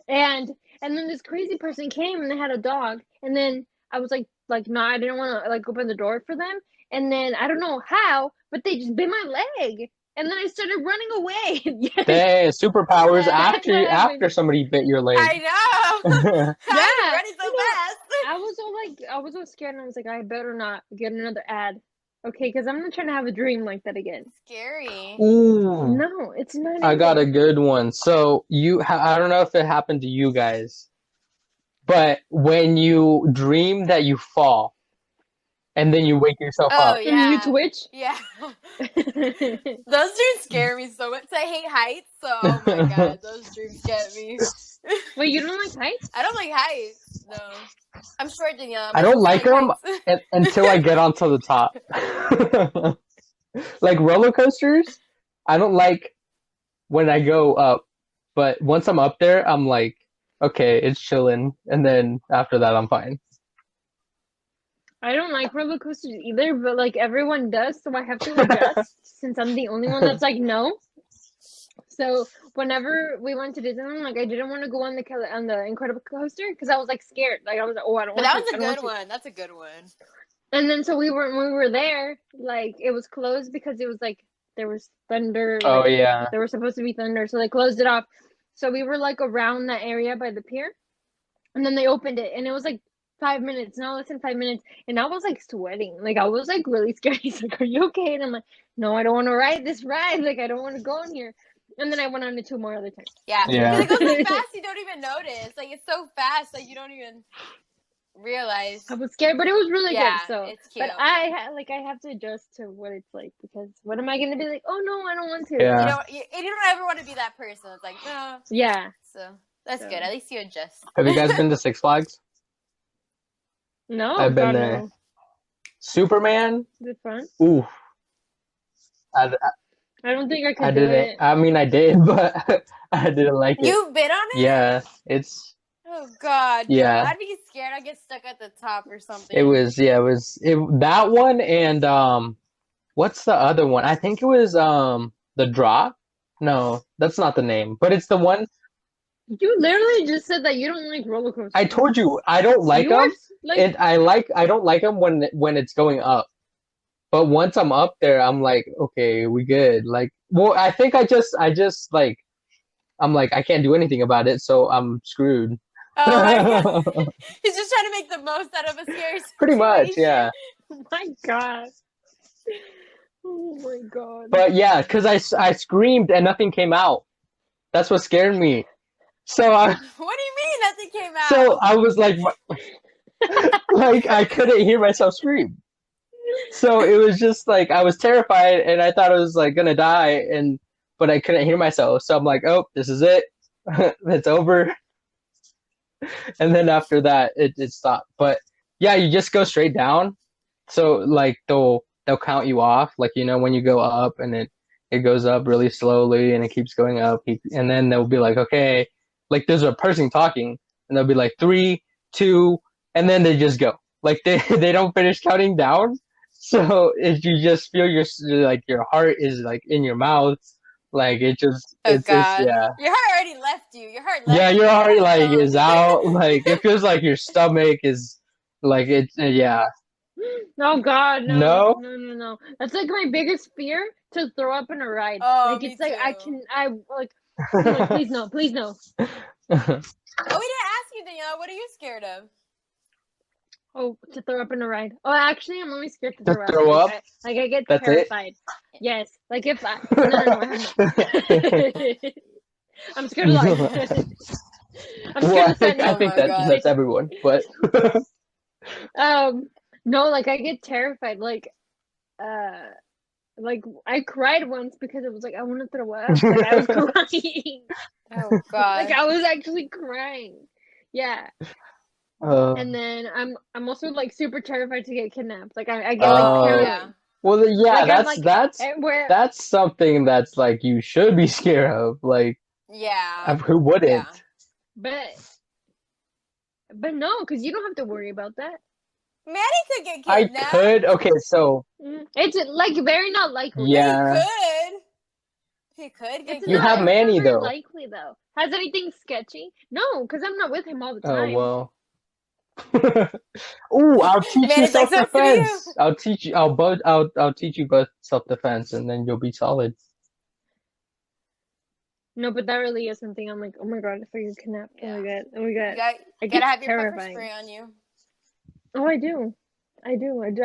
And then this crazy person came and they had a dog. And then I was like no, I didn't want to like open the door for them. And then I don't know how, but they just bit my leg. And then I started running away. yeah. Yes, Dang, superpowers that's what after happened. somebody bit your leg. I know. I was Yeah, running so fast. I was so scared, and I was like, I better not get another ad, okay? Because I'm not trying to have a dream like that again. Scary. Ooh, No, it's not I got a even. good one. So I don't know if it happened to you guys, but when you dream that you fall and then you wake yourself Oh up. And you yeah. twitch. Yeah. Those dreams scare me so much. I hate heights, so oh my god, those dreams get me. Wait, you don't like heights? I don't like heights. No. I'm short, Danielle. I I don't like them heights. until I get onto the top. Like roller coasters, I don't like when I go up, but once I'm up there, I'm like, okay, it's chilling, and then after that, I'm fine. I don't like roller coasters either, but like everyone does, so I have to adjust since I'm the only one that's like no. So whenever we went to Disneyland, like I didn't want to go on the Incredible Coaster because I was like scared. Like I was like, oh, I don't But want that to. one's I a don't want good to. one. That's a good one. And then so when we were there, like it was closed because it was like there was thunder, Oh like yeah. there was supposed to be thunder, so they closed it off. So we were like around that area by the pier, and then they opened it, and it was like 5 minutes, no less than 5 minutes, and I was like sweating, like I was like really scared. He's like, "Are you okay?" And I'm like, "No, I don't want to ride this ride. Like I don't want to go in here." And then I went on it 2 more other times. Yeah. Yeah. Because it goes so fast you don't even notice. Like it's so fast like you don't even realize. I was scared, but it was really Yeah, good. So, it's cute. but I have to adjust to what it's like because what am I gonna be like? Oh no, I don't want to. Yeah. You don't ever want to be that person. It's like, no. Yeah. So that's good. At least you adjust. Have you guys been to Six Flags? No, I've been God, there. no. Superman? Is it fun? Ooh, I, I don't think I I could do didn't. it. I mean, I did, but I didn't like it. You've been on it? Yeah, it's Oh God. Yeah. No. I'd be scared. I'd get stuck at the top or something. it was that one and what's the other one? I think it was the Drop. No, that's not the name, but it's the one. You literally just said that you don't like roller coasters. I told you I don't like You are them, like and I don't like them when it's going up. But once I'm up there, I'm like, okay, we good. Like, well, I think I just like I'm like I can't do anything about it, so I'm screwed. Oh my God. He's just trying to make the most out of a scary situation. Pretty much, yeah. oh my God. Oh my God. But yeah, because I screamed and nothing came out. That's what scared me. So What do you mean nothing came out? so I was like, like I couldn't hear myself scream. So it was just like I was terrified and I thought I was like gonna die but I couldn't hear myself. So I'm like, oh, this is it. It's over. And then after that it stopped. But yeah, you just go straight down So like they'll count you off, like when you go up and it goes up really slowly and it keeps going up, and then they'll be like, okay, like there's a person talking, and they'll be like three, two, and then they just go. Like they don't finish counting down. So if you just feel like your heart is like in your mouth, like Oh it's God, yeah. your heart already left you. Your heart Yeah, left you. your You're heart like, like oh. is out. Like it feels like your stomach is like it's yeah. Oh God, no, No. no, no, no. That's like my biggest fear, to throw up in a ride. Oh, Like me it's like too. I'm like, please no, please no. Oh, we didn't ask you, Daniela. What are you scared of? Oh, to throw up in a ride. Oh, actually, I'm only scared to To throw up. throw Like up. I get That's it. terrified. Yes, like if I no, I have no. I'm scared of life. I'm Well, scared I of think I Oh standing. think my that God. that's everyone. But No, like I get terrified. Uh, like I cried once because it was like I want to throw up. Like I was crying. Oh Like God. I was actually crying. Yeah. uh, And then I'm also like super terrified to get kidnapped. Like I get like Oh uh, yeah. paranoid. well, yeah, Like I'm that's like that's where that's something that's like you should be scared of. Like, Yeah. who wouldn't? Yeah. but no, because you don't have to worry about that. Manny could get I could. kidnapped. Okay, so It's like very not likely. He yeah, could. He could It's get you have not. kidnapped. It's not Manny very though. likely though. Has anything sketchy? No, because I'm not with him all the Oh time. well. Ooh, I'll teach you Manny's like, sucks to be you. self-defense. I'll teach you. I'll teach you both self-defense, and then you'll be solid. No, but that really is something. I'm like, oh my god, if I get kidnapped, oh my god, oh my god, You it gotta gets have your pepper terrifying. spray on you. Oh, I do. I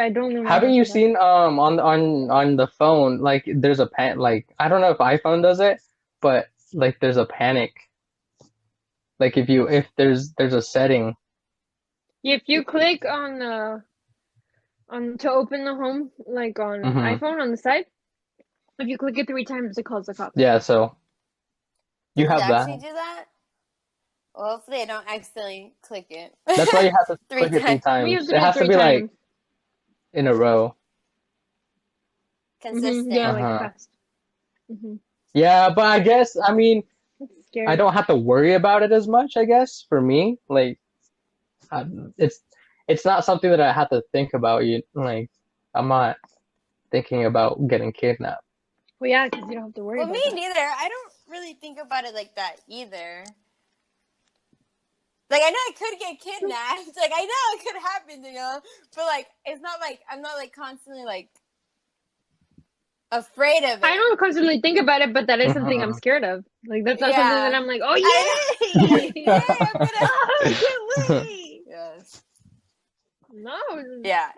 don't remember Haven't you about that. seen on the phone like there's a like I don't know if iPhone does it, but like there's a panic. Like if there's a setting. If you click on to open the home, like on Hmm. iPhone on the side, if you click it 3 times, it calls the cops. Yeah, so you Does it have that. actually do that? Well, hopefully I don't accidentally click it. That's why you have to Three click it three times. We have times. to It do it has to three be like times. in a row. Yeah, Consistent. like Uh-huh. fast. hmm Yeah, but I guess I mean It's I scary. don't have to worry about it as much, I guess, for me. Like I, it's it's not something that I have to think about. Like I'm not thinking about getting kidnapped. Well, yeah, because you don't have to worry Well, me about that. neither. I don't really think about it like that either. Like, I know I could get kidnapped. Like, I know it could happen, but like, it's not like I'm not like constantly like afraid of I it. don't constantly think about it, but that is something I'm Mhm. scared of. Like that's not something that Yeah, I'm like, oh I know. Like, yay! yeah, I'm gonna. Oh, I can't wait. Yes. No, Yeah.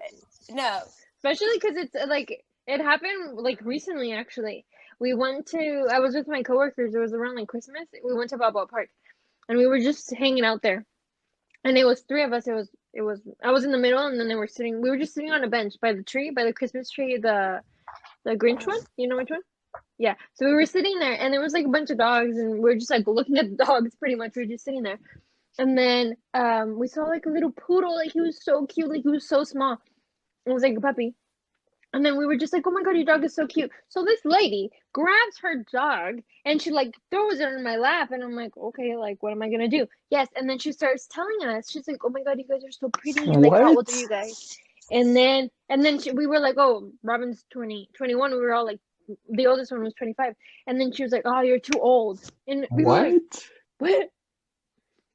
No. especially because it's like it happened like recently. Actually, we went to. I was with my coworkers. It was around like Christmas. We went to Balboa Park, and we were just hanging out there. And it was three of us. It was. I was in the middle, and then they were sitting. We were just sitting on a bench by the tree, by the Christmas tree, the Grinch one. You know which one? Yeah. So we were sitting there, and there was like a bunch of dogs, and we were just like looking at the dogs. Pretty much, we were just sitting there, and then we saw like a little poodle. Like he was so cute. Like he was so small. It was like a puppy. And then we were just like, oh my god, your dog is so cute. So this lady grabs her dog and she like throws it in my lap. And I'm like, okay, like, what am I gonna do? Yes. And then she starts telling us, she's like, oh my god, you guys are so pretty. Like, how old are What? you guys? And then we were like, oh, Robin's 20, 21. We were all like, the oldest one was 25. And then she was like, oh, you're too old. And we were like, What? what?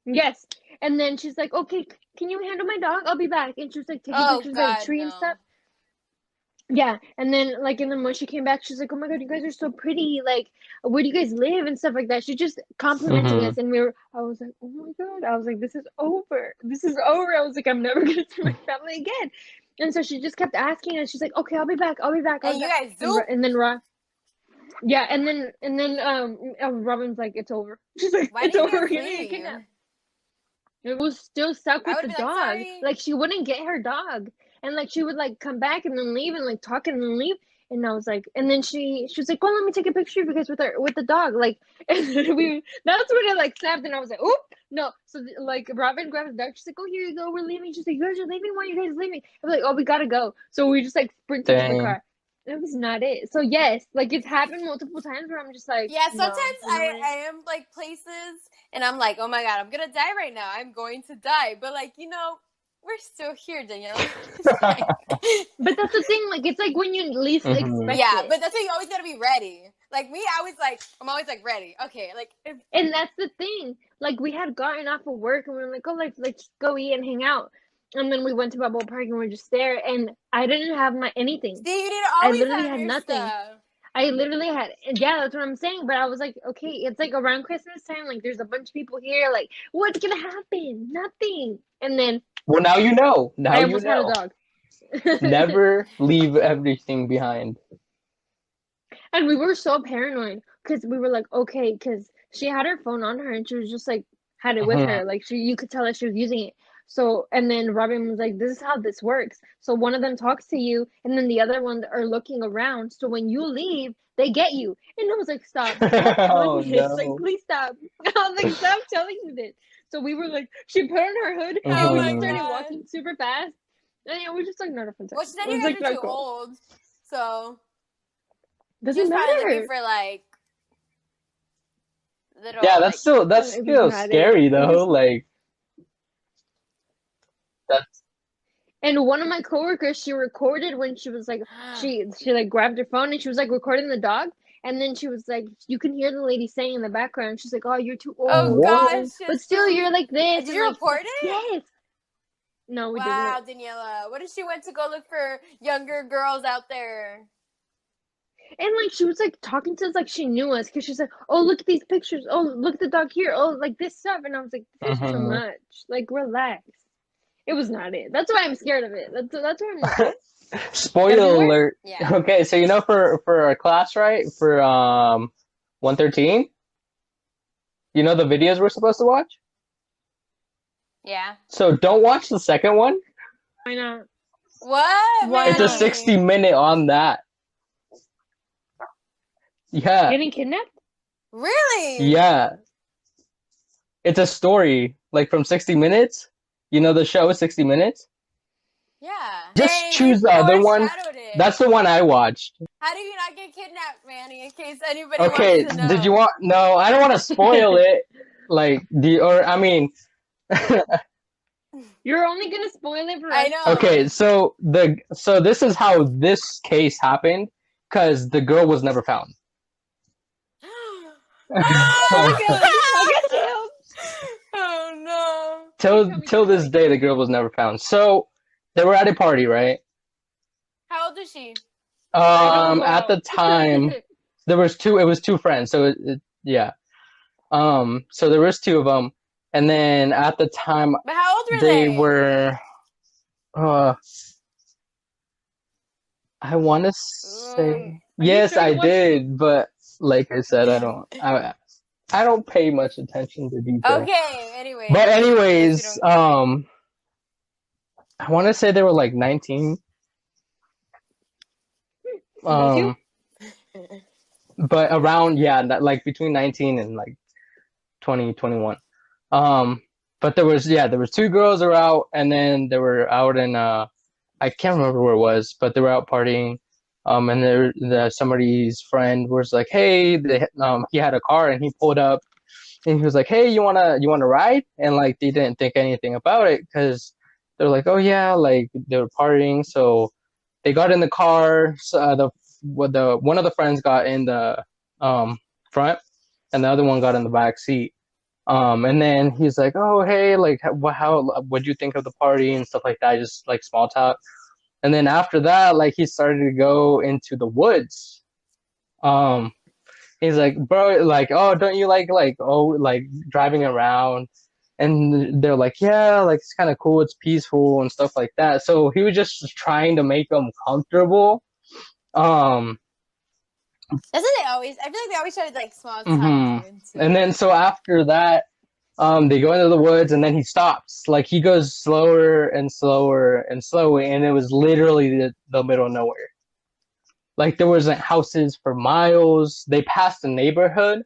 Yes. And then she's like, okay, can you handle my dog? I'll be back. And she was like taking Oh pictures by the God, tree and no. stuff. Yeah, and then like in the when she came back, she's like, "Oh my god, you guys are so pretty! Like, where do you guys live and stuff like that?" She's just complimenting Hmm. us, and I was like, "Oh my god!" I was like, "This is over. This is over." I was like, "I'm never gonna see my family again." And so she just kept asking us. She's like, "Okay, I'll be back. I'll be back. I'll And be you back." guys zoop. And then yeah, and then Robin's like, "It's over." She's like, Why "It's didn't you over. guys We're gonna get leave? kidnapped." It was still stuck I with would the have been like, dog. sorry. Like she wouldn't get her dog. And like she would like come back and then leave and like talk and then leave. And I was like, and then she was like, "Oh, let me take a picture of you guys with the dog." Like, and then that's when it like snapped, and I was like, "Oop, no!" So like, Robin grabbed the dog. She's like, "Oh, here you go. We're leaving." She's like, "You guys are leaving? Why are you guys leaving?" I'm like, "Oh, we gotta go." So we just like sprinted to the Dang. car. That was not it. So yes, like it's happened multiple times where I'm just like, Yeah, no, sometimes you know what? I am like places and I'm like, oh my god, I'm gonna die right now. I'm going to die. But like, we're still here, Danielle. But that's the thing. Like it's like when you least expect Yeah, it. but that's why you always gotta be ready. Like me, I'm always like ready. Okay, like And that's the thing. Like we had gotten off of work and we were like, "Oh, let's go eat and hang out." And then we went to Balboa Park and we are just there. And I didn't have my anything. see, you need to I always literally have had your nothing. stuff. I literally had, yeah, that's what I'm saying. But I was like, okay, it's like around Christmas time. Like there's a bunch of people here. Like what's gonna happen? Nothing. And then Well, now you know. Now I you almost had a know. dog. Never leave everything behind. And we were so paranoid because we were like, okay, because she had her phone on her and she was just like had it with Mhm. her, like you could tell that she was using it. So and then Robin was like, this is how this works. So one of them talks to you, and then the other ones are looking around. So when you leave, they get you. And I was like, stop telling Oh me this, like no. please stop. I was like, stop telling me this. So we were like, she put on her hood and Oh we my just Mhm. started god. walking super fast. And yeah, we just like not a fun time. Well, she said I was you like, guys are not too cool. old, so she Doesn't was probably looking matter. for like Yeah, little that's like. still that's It was still not it. scary It though. was. Like that's And one of my coworkers, she recorded when she was like, she like grabbed her phone and she was like recording the dog, and then she was like, you can hear the lady saying in the background, she's like, "Oh, you're too Oh old, you're too what? gosh, old, but it's still still. you're like this," Did and you like, report it? yes, no, we Wow, didn't. Daniela. What if she went to go look for younger girls out there? And like she was like talking to us like she knew us because she's like, "Oh, look at these pictures. Oh, look at the dog here. Oh, like this stuff," and I was like, "This is too Mhm. much. Like, relax." It was not it. That's why I'm scared of it. That's why I'm like, oh, gotta Spoiler beware. alert. Yeah. Okay, so for our class, right? For 113, you know the videos we're supposed to watch? Yeah. So don't watch the second one. Why not? What, Why It's a not? Manny? 60-minute on that. Yeah. Getting kidnapped? Really? Yeah. It's a story like from 60 Minutes. You know the show 60 Minutes? Yeah. Just Dang, you choose the other one. foreshadowed it. That's the one I watched. How do you not get kidnapped, Manny? In case anybody wants Okay, to did you know. want No, I don't want to spoil it. Like or I mean You're only gonna spoil it for I us. okay, know. so this is how this case happened cuz the girl was never found. Oh my Oh! god, I got chills. Oh no. Till this day the girl was never found. So they were at a party, right? How old is she? I don't go At the out. time there was two. It was two friends. So yeah. So there was two of them, and then at the time But how old were they they? were. Uh, I want to say Are you yes, sure I you watched? did, but like I said, I don't pay much attention to detail. Okay, But anyways. I guess we anyways, don't care. I want to say they were like 19. Like you? Um, but around like between 19 and like 20, 21. But there was two girls are out, and then they were out in I can't remember where it was, but they were out partying. And somebody's friend was like, "Hey," he had a car and he pulled up, and he was like, "Hey, you wanna ride?" And like they didn't think anything about it because they're like, "Oh yeah," like they were partying, so they got in the car. So, the one of the friends got in the front, and the other one got in the back seat. And then he's like, "Oh, hey, like, what do you think of the party and stuff like that?" Just like small talk. And then after that, like, he started to go into the woods. Um, he's like, "Bro, like, oh, don't you like driving around?" And they're like, "Yeah, like, it's kind of cool. It's peaceful and stuff like that." So he was just trying to make them comfortable. Um, Doesn't they always? I feel like they always try to like small talk mhm. you into And then it. so after that, they go into the woods and then he stops. Like he goes slower and slower and slowly, and it was literally the middle of nowhere. Like there wasn't houses for miles. They passed the neighborhood,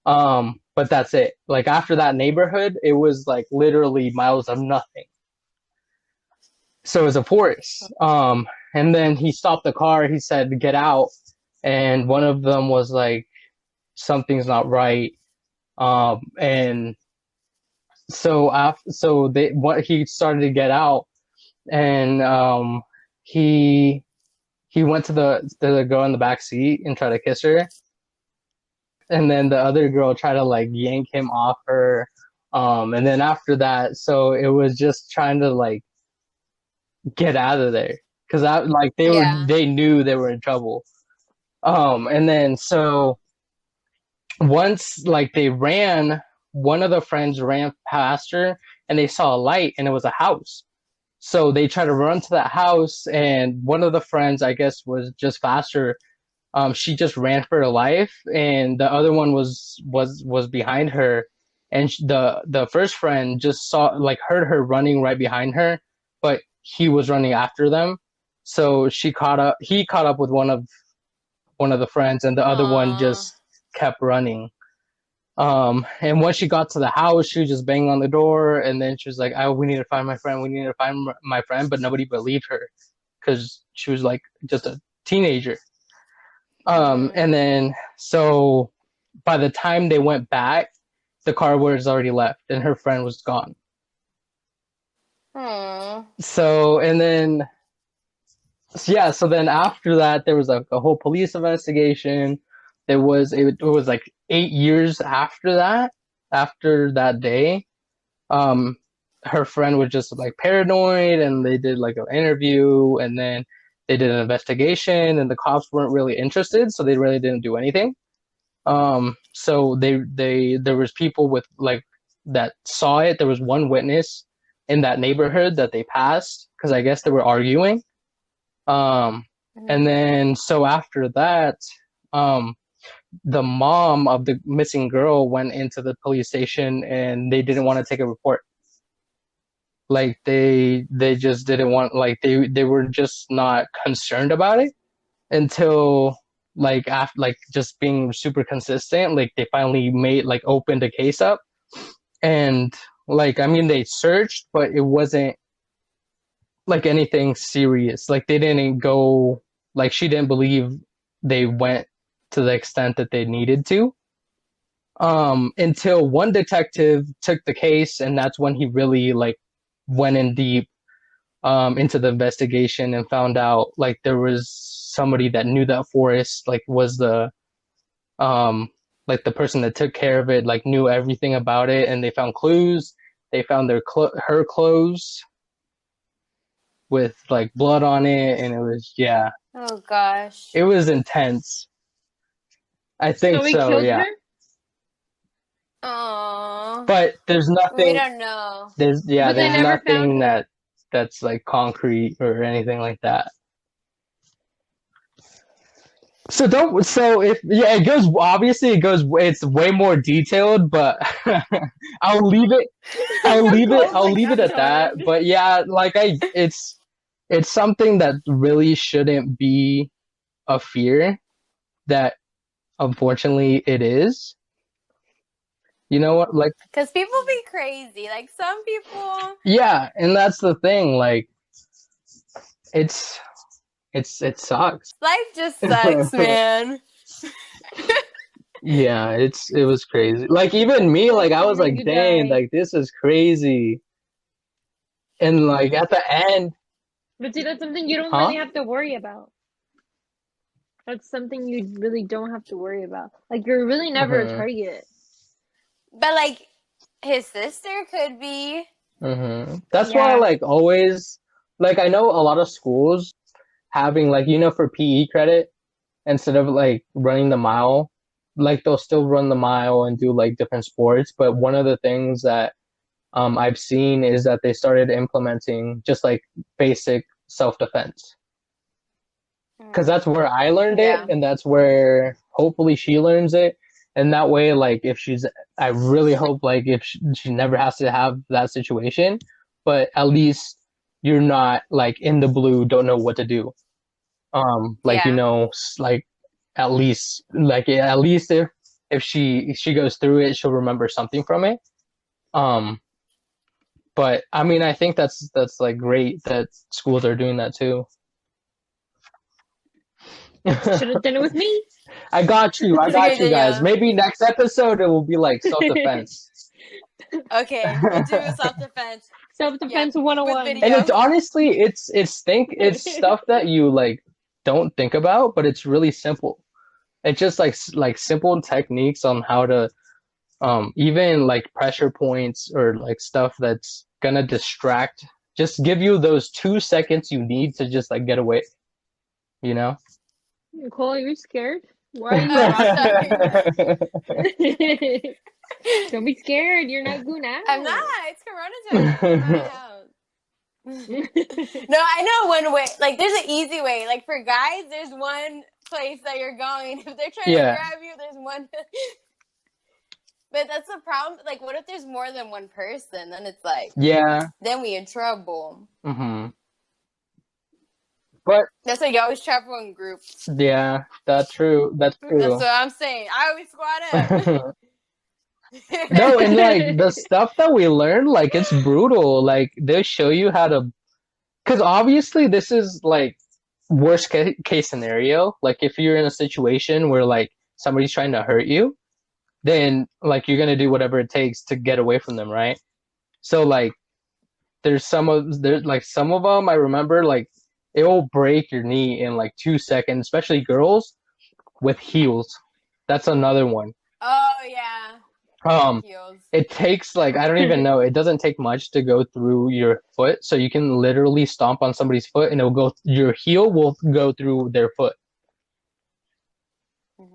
but that's it. Like after that neighborhood, it was like literally miles of nothing. So it was a forest. And then he stopped the car. He said, "Get out." And one of them was like, "Something's not right." And so after, so they what he started to get out, and he he went to the girl in the back seat and tried to kiss her, and then the other girl tried to like yank him off her. And then after that, so it was just trying to like get out of there because I like Yeah. they knew they were in trouble. And then so once like they ran, one of the friends ran past her and they saw a light and it was a house. So they tried to run to that house, and one of the friends, I guess, was just faster. She just ran for her life, and the other one was behind her, and the first friend just saw like heard her running right behind her, but he was running after them, so she caught up. He caught up with one of the friends, and the other one Aw. just kept running. And once she got to the house, she was just banging on the door, and then she was like, "Oh, we need to find my friend. We need to find my friend," but nobody believed her because she was like just a teenager. Mm. And then so by the time they went back, the car was already left and her friend was gone. Aw. So and then yeah, so then after that there was like a whole police investigation. It was like 8 years after that day. Um, her friend was just like paranoid, and they did like an interview, and then they did an investigation, and the cops weren't really interested, so they really didn't do anything. So they there was people with like that saw it. There was one witness in that neighborhood that they passed because I guess they were arguing. Um, and Mm. then so after that, um, the mom of the missing girl went into the police station and they didn't want to take a report. Like they just didn't want like they were just not concerned about it until like after like just being super consistent, like they finally made like opened the case up. And like I mean they searched, but it wasn't like anything serious. Like they didn't go, like she didn't believe they went to the extent that they needed to. Until one detective took the case, and that's when he really like went in deep into the investigation and found out like there was somebody that knew that forest, was the um like the person that took care of it, like knew everything about it, and they found clues. They found her clothes with like blood on it, and it was yeah, Oh gosh. it was intense. I think So we so, killed yeah. her? Aw. But there's We nothing. don't know. There's But they there's never found nothing her. that's like concrete or anything like that. So don't so if yeah it goes obviously it goes it's way more detailed, but I'll leave it Your clothes I'll like leave it got at that. burned. But yeah, like it's something that really shouldn't be a fear that unfortunately it is. You know what? Like Because people be crazy. Like some people. yeah, and that's the thing. Like it's it sucks. Life just sucks, man. Yeah, it was crazy. Like even me, Life like I can was make like, you dang, die. like this is crazy. And like at the end, But see, that's something you don't huh? really have to worry about. That's something you really don't have to worry about. Like, you're really never a Mm-hmm. target. But like his sister could be. Mm-hmm. That's why Yeah. like always like I know a lot of schools having like for PE credit instead of like running the mile, like they'll still run the mile and do like different sports. But one of the things that I've seen is that they started implementing just like basic self-defense. Because Mm. that's where I learned it, Yeah. and that's where hopefully she learns it. And that way, like, if she's, I really hope, like, if she never has to have that situation, but at least you're not, like, in the blue, don't know what to do. Like Yeah. like at least if she goes through it, she'll remember something from it. Um, but I mean, I think that's like great that schools are doing that too. Should have done it with me. I got you. I It's a got good you guys. idea. Maybe next episode it will be like self-defense. Okay, we'll do a self-defense. Self-defense With 101. And video. it's honestly it's stuff that you like don't think about, but it's really simple. It's just like simple techniques on how to even like pressure points or like stuff that's gonna distract. Just give you those 2 seconds you need to just like get away, you know? Nicole, are you scared? Why are you I'm rocking? sorry. Don't be scared. You're not going out. I'm not. It's Corona time. I'm at my house. No, I know one way. Like, there's an easy way. Like, for guys, there's one place that you're going. If they're trying Yeah. to grab you, there's one. But that's the problem. Like, what if there's more than one person? Then it's like, Yeah. then we in trouble. Mm-hmm. But That's why you always travel in groups. yeah, that's true. That's That's true. what I'm saying. I always squad up. No, and like the stuff that we learn, like it's brutal. Like they show you how to, because obviously this is like case scenario. Like if you're in a situation where like somebody's trying to hurt you, then like you're gonna do whatever it takes to get away from them, right? So like there's some of them I remember like it will break your knee in like 2 seconds, especially girls with heels. That's another one. Oh, yeah. Heels. It takes like I don't even know. It doesn't take much to go through your foot, so you can literally stomp on somebody's foot, and it'll go. Your heel will go through their foot.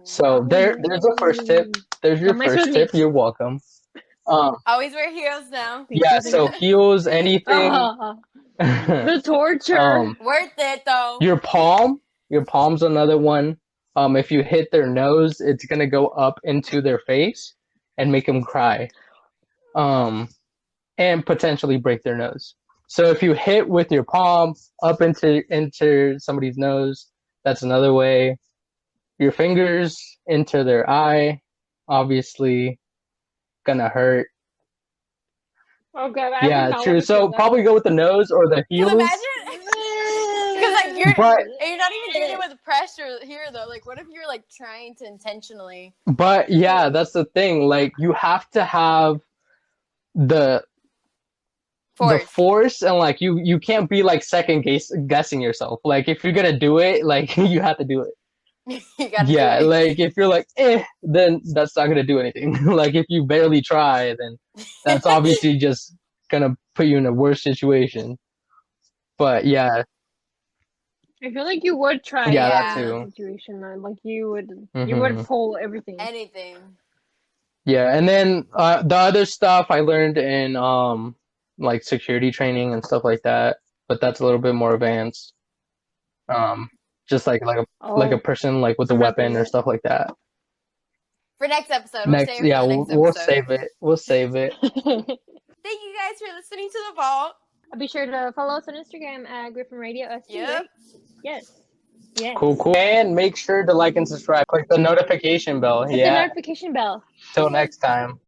So there's a first tip. There's your first tip. You're welcome. Always wear heels now. Yeah. So heels, anything. The torture. Worth it though. Your palm's another one. If you hit their nose, it's gonna go up into their face and make them cry. And potentially break their nose. So if you hit with your palm up into somebody's nose, that's another way. Your fingers into their eye, obviously gonna hurt. Oh god, yeah, true. So probably go with the nose or the heels. Because imagine, because like you're not even doing it with pressure here though. Like, what if you're like trying to intentionally? But yeah, that's the thing. Like, you have to have the force, and like you can't be like second guessing yourself. Like, if you're gonna do it, like you have to do it. You gotta do it. Like if you're like then that's not gonna do anything. Like if you barely try, then that's obviously just gonna put you in a worse situation. But yeah, I feel like you would try. Yeah, that too. Situation though. Like you would pull everything. Anything. Yeah, and then the other stuff I learned in like security training and stuff like that, but that's a little bit more advanced. Just like a person like with a weapon or stuff like that. For next episode. We'll save it. We'll save it. Thank you guys for listening to the Vault. Be sure to follow us on Instagram at Griffin Radio ST. Yep. Yes. Cool. And make sure to like and subscribe. Click the notification bell. Hit the notification bell. Till next time.